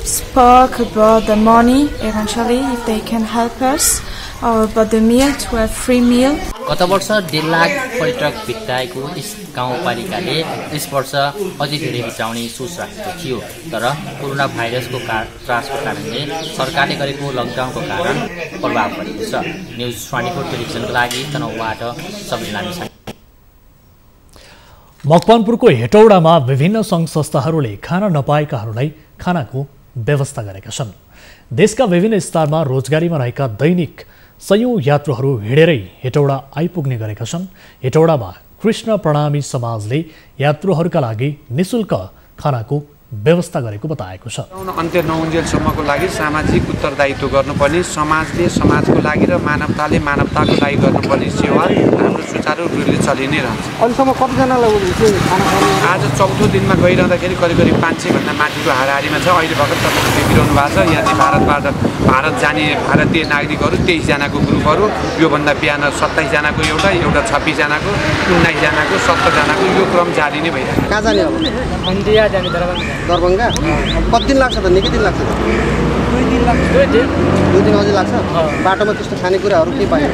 spoke about the money eventually if they can help us, or about the meal, to have free meal. गत वर्ष 1.5 लाख पर्यटक भित्राएको यस गाउँपालिकाले यस वर्ष अझै धेरै भित्राउने सोच राखेको थियो, तर कोरोना भाइरसको त्रासको कारणले सरकारले गरेको लकडाउनको कारण प्रभाव परेको छ। न्युज 24 टेलिभिजनको लागि तनहुँबाट सबै लामिछाने। मकवानपुरको हेटौडामा विभिन्न सङ्घ संस्थाहरूले खाना नपाएकाहरूलाई खानाको व्यवस्था गरेका छन्। देशका विभिन्न स्थानमा रोजगारीमा रहेका दैनिक सयौं यात्रुहरू हिँडेरै हेटौडा आइपुग्ने गरेका छन्। हेटौडामा कृष्ण प्रणामी समाजले यात्रुहरूका लागि निशुल्क खानाको व्यवस्था गरेको बताएको छ। अन्त्य नहुन्जेलसम्मको लागि सामाजिक उत्तरदायित्व गर्नुपर्ने, समाजले समाजको लागि र मानवताले मानवताको लागि गर्नुपर्ने सेवा हाम्रो सुचारू रूपले चलि नै रहन्छ। अहिलेसम्म कतिजनालाई आज चौथो दिनमा गइरहँदाखेरि करिब 500 भन्दा माथिको हाराहारीमा छ। अहिले भर्खर तपाईँले देखिरहनु भएको छ, यहाँ भारतबाट भारत जाने भारतीय नागरिकहरू 23 जनाको ग्रुपहरू, योभन्दा बिहान 27 जनाको एउटा 26 जनाको 19 जनाको 17 जनाको यो क्रम जारी नै भइरहेको छ। कहाँ जाने अब? हन्डिया जाने दरभङ्गा। कति दिन लाग्छ त? निकै दिन लाग्छ। 2 दिन लाग्छ। 2 दिन अझै लाग्छ। बाटोमा त्यस्तो खानेकुराहरू के पाएन?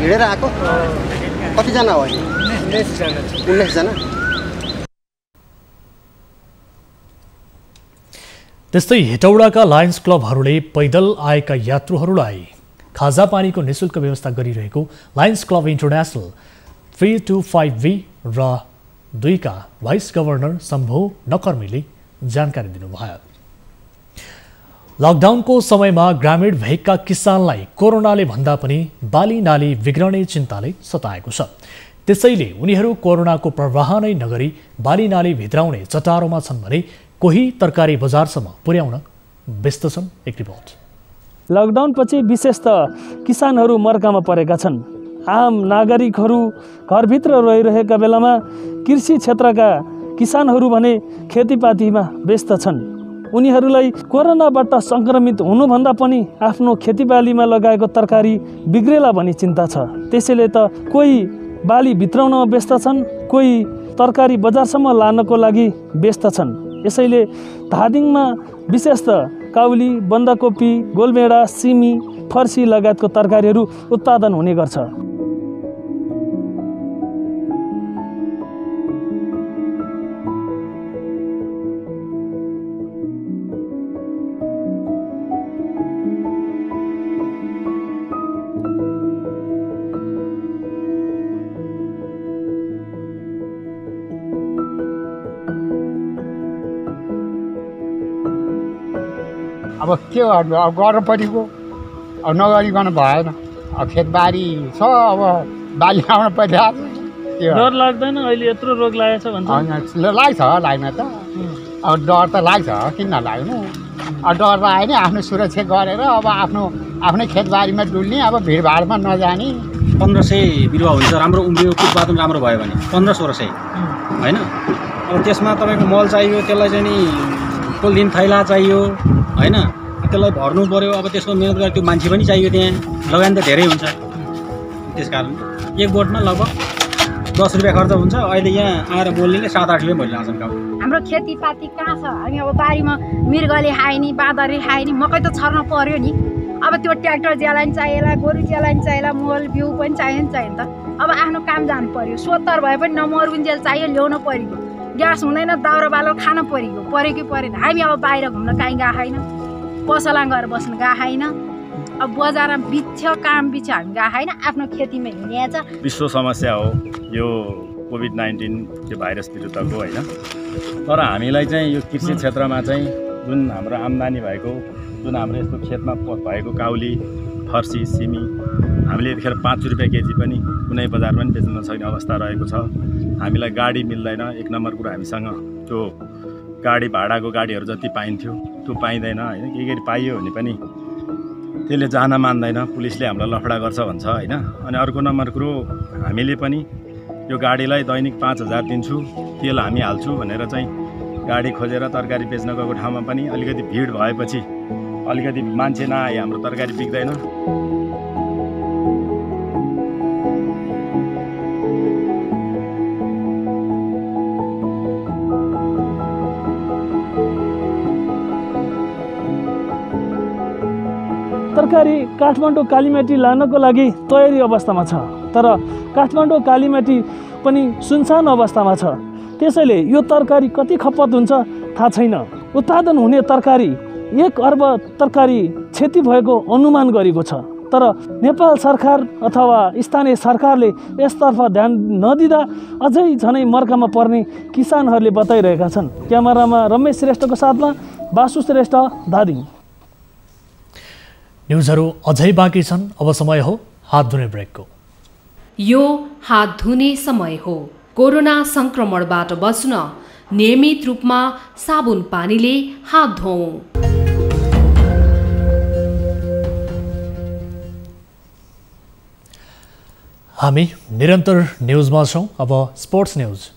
हिँडेर आएको? कतिजना हो? 19 जना। त्यस्तै हेटौडाका लायन्स क्लबहरूले पैदल आएका यात्रुहरूलाई खाजा पानीको निशुल्क व्यवस्था गरिरहेको लायन्स क्लब इन्टरनेसनल 325V र 2 का भाइस गभर्नर शम्भु नकर्मीले जानकारी दिनुभयो। लकडाउनको समयमा ग्रामीण भेगका किसानलाई कोरोनाले भन्दा पनि बाली नाली बिग्रने चिन्ताले सताएको छ। त्यसैले उनीहरू कोरोनाको प्रवाह नै नगरी बाली नाली भित्राउने चटारोमा छन् भने कोही तरकारी बजारसम्म पुर्याउन व्यस्त छन्। एक रिपोर्ट। लकडाउनपछि विशेष त किसानहरू मर्कामा परेका छन्। आम नागरिकहरू घरभित्र रहिरहेका बेलामा कृषि क्षेत्रका किसानहरू भने खेतीपातीमा व्यस्त छन्। उनीहरूलाई कोरोनाबाट सङ्क्रमित हुनुभन्दा पनि आफ्नो खेतीबालीमा लगाएको तरकारी बिग्रेला भन्ने चिन्ता छ। त्यसैले त कोही बाली भित्राउनमा व्यस्त छन्, कोही तरकारी बजारसम्म लानको लागि व्यस्त छन्। यसैले धादिङमा विशेषतः काउली, बन्दाकोपी, गोलभेडा, सिमी, फर्सी लगायतको तरकारीहरू उत्पादन हुने गर्छ। अब के गर्नु, अब गर्नु परेको, अब नगरिकन भएन। अब खेतबारी छ, अब बाली आउनु परिरहेको छ। डर लाग्दैन अहिले यत्रो रोग लागेछ भन्छ? लाग्छ, लाग्न त अब डर त लाग्छ, किन नलाग्नु। अब डर लाग्यो नि आफ्नो सुरक्षा गरेर अब आफ्नै खेतबारीमा डुल्ने, अब भिडभाडमा नजाने। 1500 बिरुवा हुन्छ, राम्रो उम्रियो, उत्पादन राम्रो भयो भने 1500-1600 होइन। अब त्यसमा तपाईँको मल चाहियो, त्यसलाई चाहिँ नि पोलिथिन थैला चाहियो होइन, त्यसलाई भर्नु पऱ्यो। अब त्यसको मेहनत गरेर त्यो मान्छे पनि चाहियो, त्यहाँ लगानी त धेरै हुन्छ। त्यस कारण एक बोटमा लगभग 10 रुपियाँ खर्च हुन्छ। अहिले यहाँ आएर बोल्नेले 7-8 रुपियाँ भइरहेको छ। हाम्रो खेतीपाती कहाँ छ? हामी अब बारीमा मृगले खायो नि, बाँदरले खायो नि, मकै त छर्न पर्यो नि। अब त्यो ट्र्याक्टर ज्याला नि चाहिएला, गोरु ज्याला नि चाहिएला, मल बिउ पनि चाहियो नि त। अब आफ्नो काम जानु पर्यो। 70 भए पनि नमरुन्जेल चाहियो, ल्याउनु पर्यो। ग्यास हुँदैन, दाउरा बालो खान पर्यो कि परेन। हामी अब बाहिर घुम्न कहीँ गएको छैन, पसला गएर बस्नु गएको छैन। अब बजारमा बित्छ, काम बित्छ, हामी गएको छैन, आफ्नो खेतीमा हिँडेको छ। विश्व समस्या हो यो कोभिड-19 त्यो भाइरस विरुद्धको होइन। तर हामीलाई चाहिँ यो कृषि क्षेत्रमा चाहिँ जुन हाम्रो आम्दानी भएको, जुन हाम्रो यस्तो खेतमा भएको काउली, फर्सी, सिमी हामीले यतिखेर 5 रुपियाँ केजी पनि कुनै बजारमा पनि बेच्न नसक्ने अवस्था रहेको छ। हामीलाई गाडी मिल्दैन। एक नम्बर कुरो, हामीसँग त्यो गाडी भाडाको गाडीहरू जति पाइन्थ्यो त्यो पाइँदैन होइन। के पाइयो भने पनि त्यसले जान मान्दैन, पुलिसले हामीलाई लफडा गर्छ भन्छ होइन। अनि अर्को नम्बर कुरो, हामीले पनि यो गाडीलाई दैनिक 5000 दिन्छु, तेल हामी हाल्छु भनेर चाहिँ गाडी खोजेर तरकारी बेच्न गएको ठाउँमा पनि अलिकति भिड भएपछि अलिकति मान्छे नआए हाम्रो तरकारी बिक्दैन। तरकारी काठमाडौँ कालीमाटी लानको लागि तयारी अवस्थामा छ, तर काठमाडौँ कालीमाटी पनि सुनसान अवस्थामा छ। त्यसैले यो तरकारी कति खपत हुन्छ थाहा छैन। उत्पादन हुने तरकारी 1 अर्ब तरकारी क्षति भएको अनुमान गरेको छ। तर नेपाल सरकार अथवा स्थानीय सरकारले यसतर्फ ध्यान नदिँदा अझै झनै मर्कामा पर्ने किसानहरूले बताइरहेका छन्। क्यामेरामा रमेश श्रेष्ठको साथमा बासु श्रेष्ठ, धादिङ। न्युजहरू अझै बाँकी छन्, अब समय हो हात धुने ब्रेकको। यो हात धुने समय हो। कोरोना संक्रमणबाट बच्न नियमित रूपमा साबुन पानीले हात धोऊ। हामी निरन्तर न्युजमा छौँ। अब स्पोर्ट्स न्युज।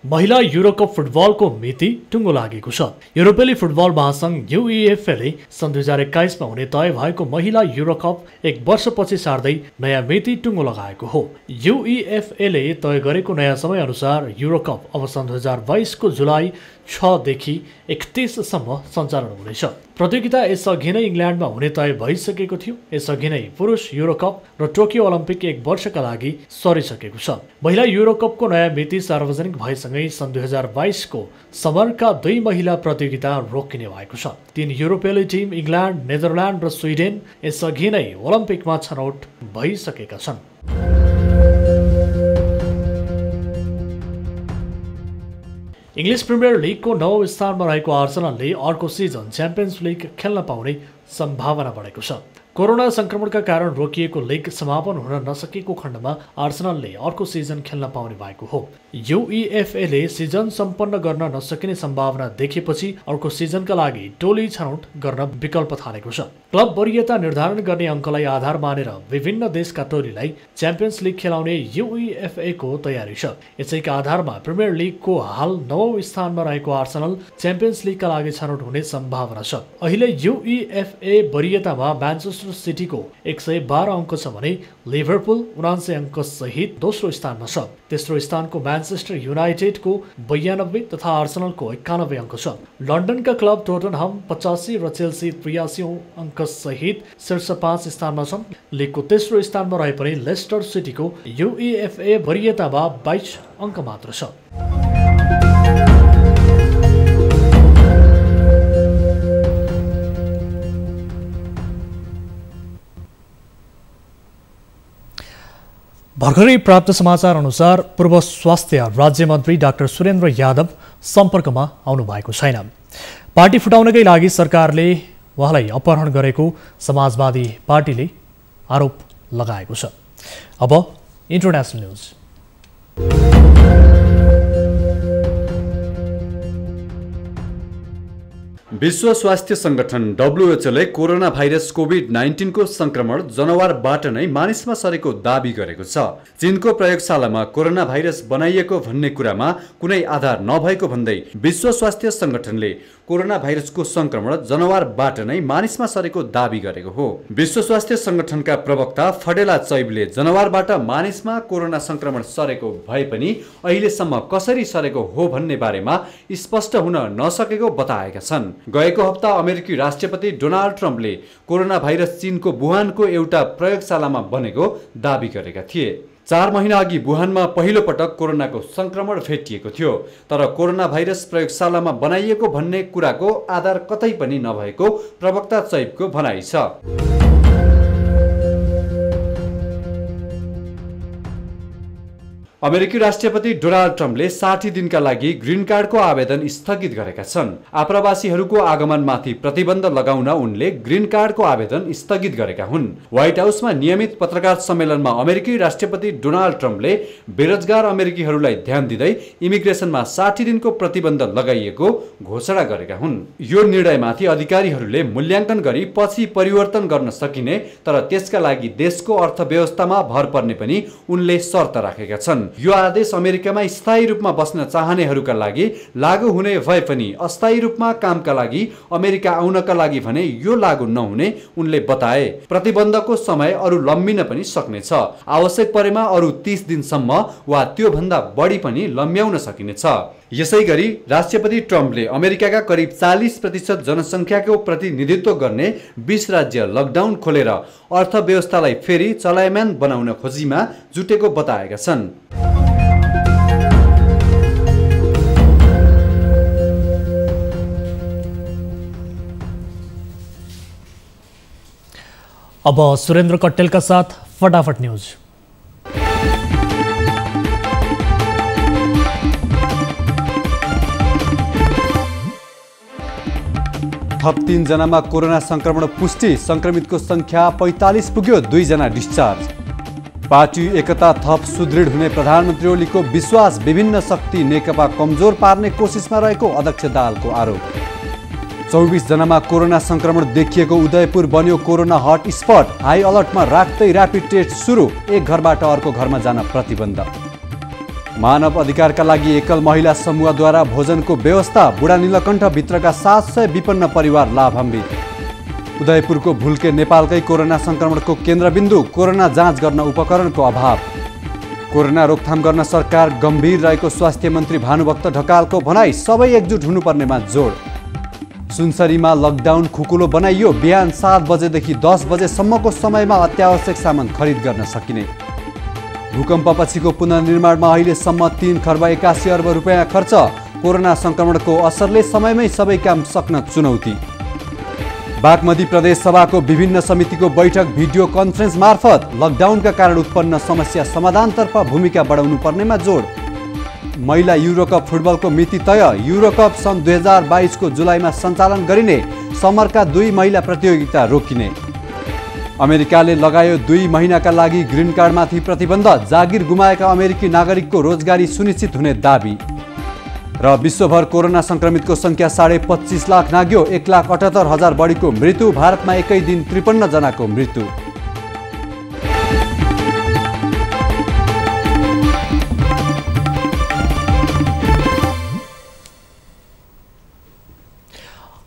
महिला युरोकप फुटबलको मिति टुङ्गो लागेको छ। युरोपेली फुटबल महासङ्घ युइएफएले सन् 2021 मा हुने तय भएको महिला युरोकप 1 वर्षपछि सार्दै नयाँ मिति टुङ्गो लगाएको हो। युइएफएले तय गरेको नयाँ समय अनुसार युरोकप अब सन् 2022 को जुलाई 6 देखि 31 सम्म सञ्चालन हुनेछ। प्रतियोगिता यसअघि नै इङ्ल्यान्डमा हुने तय भइसकेको थियो। यसअघि नै पुरुष युरोकप र टोकियो ओलम्पिक 1 वर्षका लागि सरिसकेको छ। महिला युरोकपको नयाँ मिति सार्वजनिक भएसँगै सन् 2022 को समरका 2 महिला प्रतियोगिता रोकिने भएको छ। 3 युरोपेली टिम इङ्ल्यान्ड, नेदरल्यान्ड र स्विडेन यसअघि नै ओलम्पिकमा छनौट भइसकेका छन्। इङ्ग्लिस प्रिमियर लिगको 9औं स्थानमा रहेको आर्सेनलले अर्को सिजन च्याम्पियन्स लिग खेल्न पाउने सम्भावना बढेको छ। कोरोना संक्रमणका कारण रोकिएको लिग समापन हुन नसकेको खण्डमा आर्सेनलले अर्को सिजन खेल्न पाउने भएको हो। युइएफएले सिजन सम्पन्न गर्न नसकिने सम्भावना देखेपछि अर्को सिजनका लागि टोली छनौट गर्न विकल्प थालेको छ। क्लब वरियता निर्धारण गर्ने अङ्कलाई आधार मानेर विभिन्न देशका टोलीलाई च्याम्पियन्स लिग खेलाउने युइएफएको तयारी छ। यसैका आधारमा प्रिमियर लिगको हाल 9औं स्थानमा रहेको आर्सेनल च्याम्पियन्स लिगका लागि छनौट हुने सम्भावना छ। अहिले युइएफए वरियतामा म्यानचेस्टर सिटीको 112 अङ्क छ भने लिभरपुल 79 अङ्क सहित दोस्रो स्थानमा छ। तेस्रो स्थानको म्यानचेस्टर युनाइटेडको 92 तथा आर्सेनलको 91 अङ्क छ। लन्डनका क्लब टोटनहम 85 र चेल्सी 83 अङ्क सहित शीर्ष 5 स्थानमा छन्। लिगको तेस्रो स्थानमा रहे पनि लेस्टर सिटीको युइएफए वरियतामा 22 अङ्क मात्र छ। भर्खरै प्राप्त समाचार अनुसार पूर्व स्वास्थ्य राज्यमन्त्री डाक्टर सुरेन्द्र यादव सम्पर्कमा आउनु भएको छैन। पार्टी फुटाउनकै लागि सरकारले उहाँलाई अपहरण गरेको समाजवादी पार्टीले आरोप लगाएको छ। अब इन्टरनेसनल न्युज। विश्व स्वास्थ्य संगठन डब्ल्युएचओले कोरोना भाइरस कोभिड-19 को संक्रमण जनावरबाट नै मानिसमा सरेको दाबी गरेको छ। चीनको प्रयोगशालामा कोरोना भाइरस बनाइएको भन्ने कुरामा कुनै आधार नभएको भन्दै विश्व स्वास्थ्य संगठनले कोरोना भाइरसको संक्रमण जनावरबाट नै मानिसमा सरेको दाबी गरेको हो। विश्व स्वास्थ्य संगठनका प्रवक्ता फडेला चैबले जनावरबाट मानिसमा कोरोना संक्रमण सरेको भए पनि अहिलेसम्म कसरी सरेको हो भन्ने बारेमा स्पष्ट हुन नसकेको बताएका छन्। गएको हप्ता अमेरिकी राष्ट्रपति डोनाल्ड ट्रम्पले कोरोना भाइरस चीनको वुहानको एउटा प्रयोगशालामा बनेको दाबी गरेका थिए। 4 महिना अघि वुहानमा पहिलो पटक कोरोनाको संक्रमण भेटिएको थियो, तर कोरोना भाइरस प्रयोगशालामा बनाइएको भन्ने कुराको आधार कतै पनि नभएको प्रवक्ता चैबको भनाइ छ। अमेरिकी राष्ट्रपति डोनाल्ड ट्रम्पले 60 दिनका लागि ग्रीन कार्डको आवेदन स्थगित गरेका छन्। आप्रवासीहरूको आगमनमाथि प्रतिबन्ध लगाउन उनले ग्रीन कार्डको आवेदन स्थगित गरेका हुन्। व्हाइट हाउसमा नियमित पत्रकार सम्मेलनमा अमेरिकी राष्ट्रपति डोनाल्ड ट्रम्पले बेरोजगार अमेरिकीहरूलाई ध्यान दिँदै इमिग्रेसनमा 60 दिनको प्रतिबन्ध लगाइएको घोषणा गरेका हुन्। यो निर्णयमाथि अधिकारीहरूले मूल्याङ्कन गरी पछि परिवर्तन गर्न सकिने, तर त्यसका लागि देशको अर्थव्यवस्थामा भर पर्ने पनि उनले शर्त राखेका छन्। यो आदेश अमेरिकामा स्थायी रूपमा बस्न चाहनेहरूका लागि लागू हुने भए पनि अस्थायी रूपमा कामका लागि अमेरिका आउनका लागि भने यो लागू नहुने उनले बताए। प्रतिबन्धको समय अरू लम्बिन पनि सक्नेछ। आवश्यक परेमा अरू 30 दिनसम्म वा त्यो भन्दा बढी पनि लम्ब्याउन सकिनेछ। यसैगरी राष्ट्रपति ट्रम्पले अमेरिकाका करिब 40% जनसङ्ख्याको प्रतिनिधित्व गर्ने 20 राज्य लकडाउन खोलेर अर्थव्यवस्थालाई फेरि चलायमान बनाउन खोजीमा जुटेको बताएका छन्। अब सुरेन्द्र कट्टेलका साथ फटाफट न्यूज। थप 3 जनामा कोरोना संक्रमण पुष्टि, संक्रमितको संख्या 45 पुग्यो, 2 जना डिस्चार्ज। पार्टी एकता थप सुदृढ हुने प्रधानमन्त्री ओलीको विश्वास, विभिन्न शक्ति नेकपा कमजोर पार्ने कोसिसमा रहेको अध्यक्ष दाहालको आरोप। 24 जनामा कोरोना संक्रमण देखिएको उदयपुर बन्यो कोरोना हट स्पट, हाई अलर्टमा राख्दै र्यापिड टेस्ट सुरु, एक घरबाट अर्को घरमा जान प्रतिबन्ध। मानव अधिकारका लागि एकल महिला समूहद्वारा भोजनको व्यवस्था, बुढा नीलकण्ठ भित्रका 700 विपन्न परिवार लाभान्वित। उदयपुरको भुल्के नेपालकै कोरोना संक्रमणको केन्द्रबिन्दु, कोरोना जाँच गर्न उपकरणको अभाव। कोरोना रोकथाम गर्न सरकार गम्भीर रहेको स्वास्थ्य मन्त्री भानुभक्त ढकालको भनाई, सबै एकजुट हुनुपर्नेमा जोड। सुनसरीमा लकडाउन खुकुलो बनाइयो, बिहान 7 बजेदेखि 10 बजेसम्मको समयमा अत्यावश्यक सामान खरिद गर्न सकिने। भूकम्पपछिको पुनर्निर्माणमा अहिलेसम्म 3 खर्ब 81 अर्ब रुपियाँ खर्च, कोरोना संक्रमणको असरले समयमै सबै काम सक्न चुनौती। बागमती प्रदेश सभाको विभिन्न समितिको बैठक भिडियो कन्फरेन्स मार्फत, लकडाउनका कारण उत्पन्न समस्या समाधानतर्फ भूमिका बढाउनु पर्नेमा जोड। महिला युरोकप फुटबलको मिति तय, युरोकप सन् 2022 को जुलाईमा सञ्चालन गरिने, समरका 2 महिला प्रतियोगिता रोकिने। अमेरिकाले लगायो 2 महिनाका लागि ग्रिन कार्डमाथि प्रतिबन्ध, जागिर गुमाएका अमेरिकी नागरिकको रोजगारी सुनिश्चित हुने दाबी। र विश्वभर कोरोना संक्रमितको संख्या 25.5 लाख नाग्यो, 1,78,000 बढीको मृत्यु, भारतमा एकै दिन 53 जनाको मृत्यु।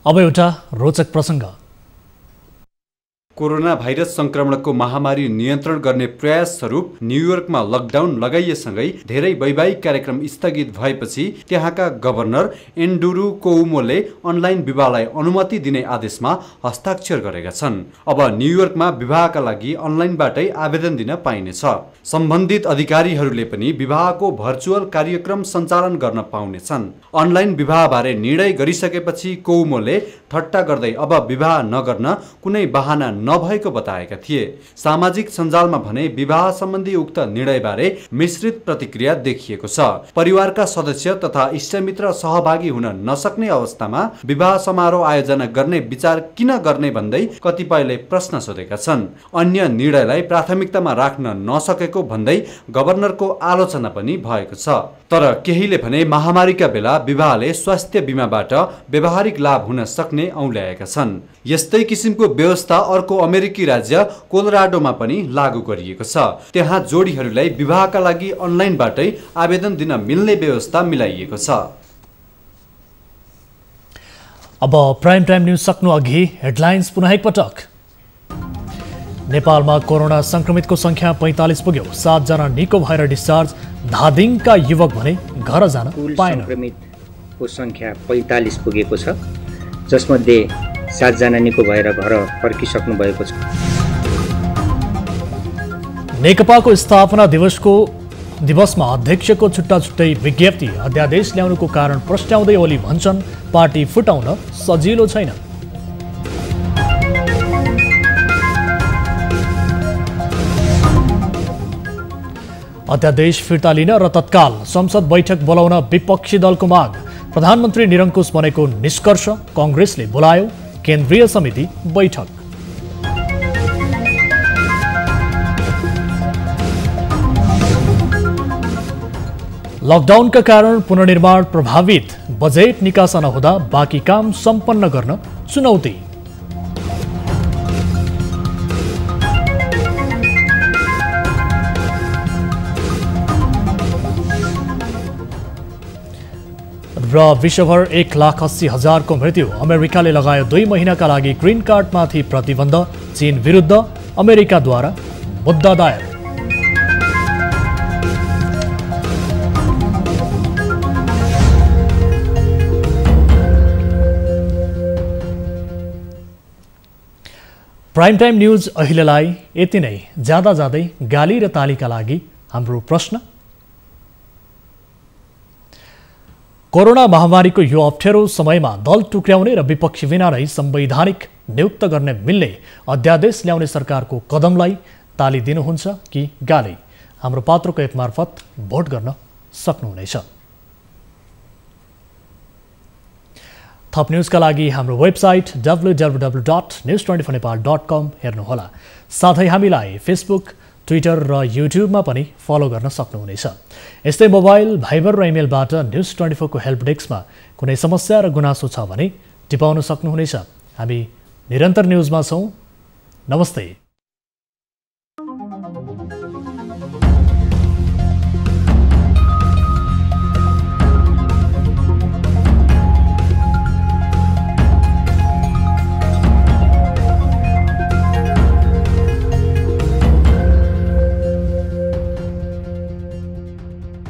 अब एउटा रोचक प्रसङ्ग। कोरोना भाइरस संक्रमणको महामारी नियन्त्रण गर्ने प्रयास स्वरूप न्युयोर्कमा लकडाउन लगाइएसँगै धेरै वैवाहिक कार्यक्रम स्थगित भएपछि त्यहाँका गभर्नर एन्ड्रु कोउमोले अनलाइन विवाहलाई अनुमति दिने आदेशमा हस्ताक्षर गरेका छन्। अब न्युयोर्कमा विवाहका लागि अनलाइनबाटै आवेदन दिन पाइनेछ। सम्बन्धित अधिकारीहरूले पनि विवाहको भर्चुअल कार्यक्रम सञ्चालन गर्न पाउनेछन्। अनलाइन विवाहबारे निर्णय गरिसकेपछि कोउमोले ठट्टा गर्दै अब विवाह नगर्न कुनै बहाना नभएको बताएका थिए। सामाजिक सञ्जालमा भने विवाह सम्बन्धी उक्त निर्णयबारे मिश्रित प्रतिक्रिया देखिएको छ। परिवारका सदस्य तथा इष्टमित्र सहभागी हुन नसक्ने अवस्थामा विवाह समारोह आयोजना गर्ने विचार किन गर्ने भन्दै कतिपयले प्रश्न सोधेका छन्। अन्य निर्णयलाई प्राथमिकतामा राख्न नसकेको भन्दै गभर्नरको आलोचना पनि भएको छ। तर केहीले भने महामारीका बेला विवाहले स्वास्थ्य बीमाबाट व्यावहारिक लाभ हुन सक्ने औल्याएका छन्। यस्तै किसिमको व्यवस्था अर्को अमेरिकी राज्य कोलोराडोमा पनि लागू गरिएको छ। त्यहाँ जोडीहरूलाई विवाहका लागि अनलाइनबाटै आवेदन दिन मिल्ने व्यवस्था मिलाइएको छ। अब प्राइम टाइम न्यूज सक्नु अघि हेडलाइन्स पुनः एकपटक। नेपालमा कोरोना संक्रमितको संख्या 45 पुग्यो, 7 जना निको भएर डिस्चार्ज। धादिङका युवक भने घर जान पाएन। संक्रमितको संख्या 45 पुगेको छ, जसमध्ये 7 जना निको भएर घर फर्किसक्नु भएको छ। नेकपाको स्थापना दिवसमा अध्यक्षको छुट्टा छुट्टै विज्ञप्ति, अध्यादेश ल्याउनुको कारण प्रश्नाउँदै ओली भन्छन् पार्टी फुटाउन सजिलो छैन। अध्यादेश फिर्ता लिन र तत्काल संसद बैठक बोलाउन विपक्षी दलको माग। प्रधानमन्त्री निरङ्कुश बनेको निष्कर्ष, कांग्रेसले बोलायो केन्द्रीय समिति बैठक। लकडाउनका कारण पुनर्निर्माण प्रभावित, बजेट निकासा नहुँदा बाँकी काम सम्पन्न गर्न चुनौती। र विश्वभर 1,80,000 को मृत्यु, अमेरिकाले लगायो 2 महिनाका लागि ग्रीन कार्डमाथि प्रतिबन्ध। चीन विरुद्ध अमेरिकाद्वारा मुद्दा दायर। प्राइम टाइम न्यूज अहिलेलाई यति नै। ज्यादा जाँदै गाली र तालीका लागि हाम्रो प्रश्न, कोरोना महामारीको यो अप्ठ्यारो समयमा दल टुक्र्याउने र विपक्षी बिना नै संवैधानिक नियुक्त गर्ने मिल्ने अध्यादेश ल्याउने सरकारको कदमलाई ताली दिनुहुन्छ कि गाली? हाम्रो पात्रको एप मार्फत भोट गर्न सक्नुहुनेछ। थप न्यूजका लागि हाम्रो वेबसाइट www.news24nepal.com हेर्नुहोला। साथै हामीलाई फेसबुक, ट्विटर र युट्युबमा पनि फलो गर्न सक्नुहुनेछ। यस्तै मोबाइल, भाइबर र इमेलबाट न्युज 24 को हेल्प डेस्कमा कुनै समस्या र गुनासो छ भने टिपाउन सक्नुहुनेछ। हामी निरन्तर न्युजमा छौँ। नमस्ते।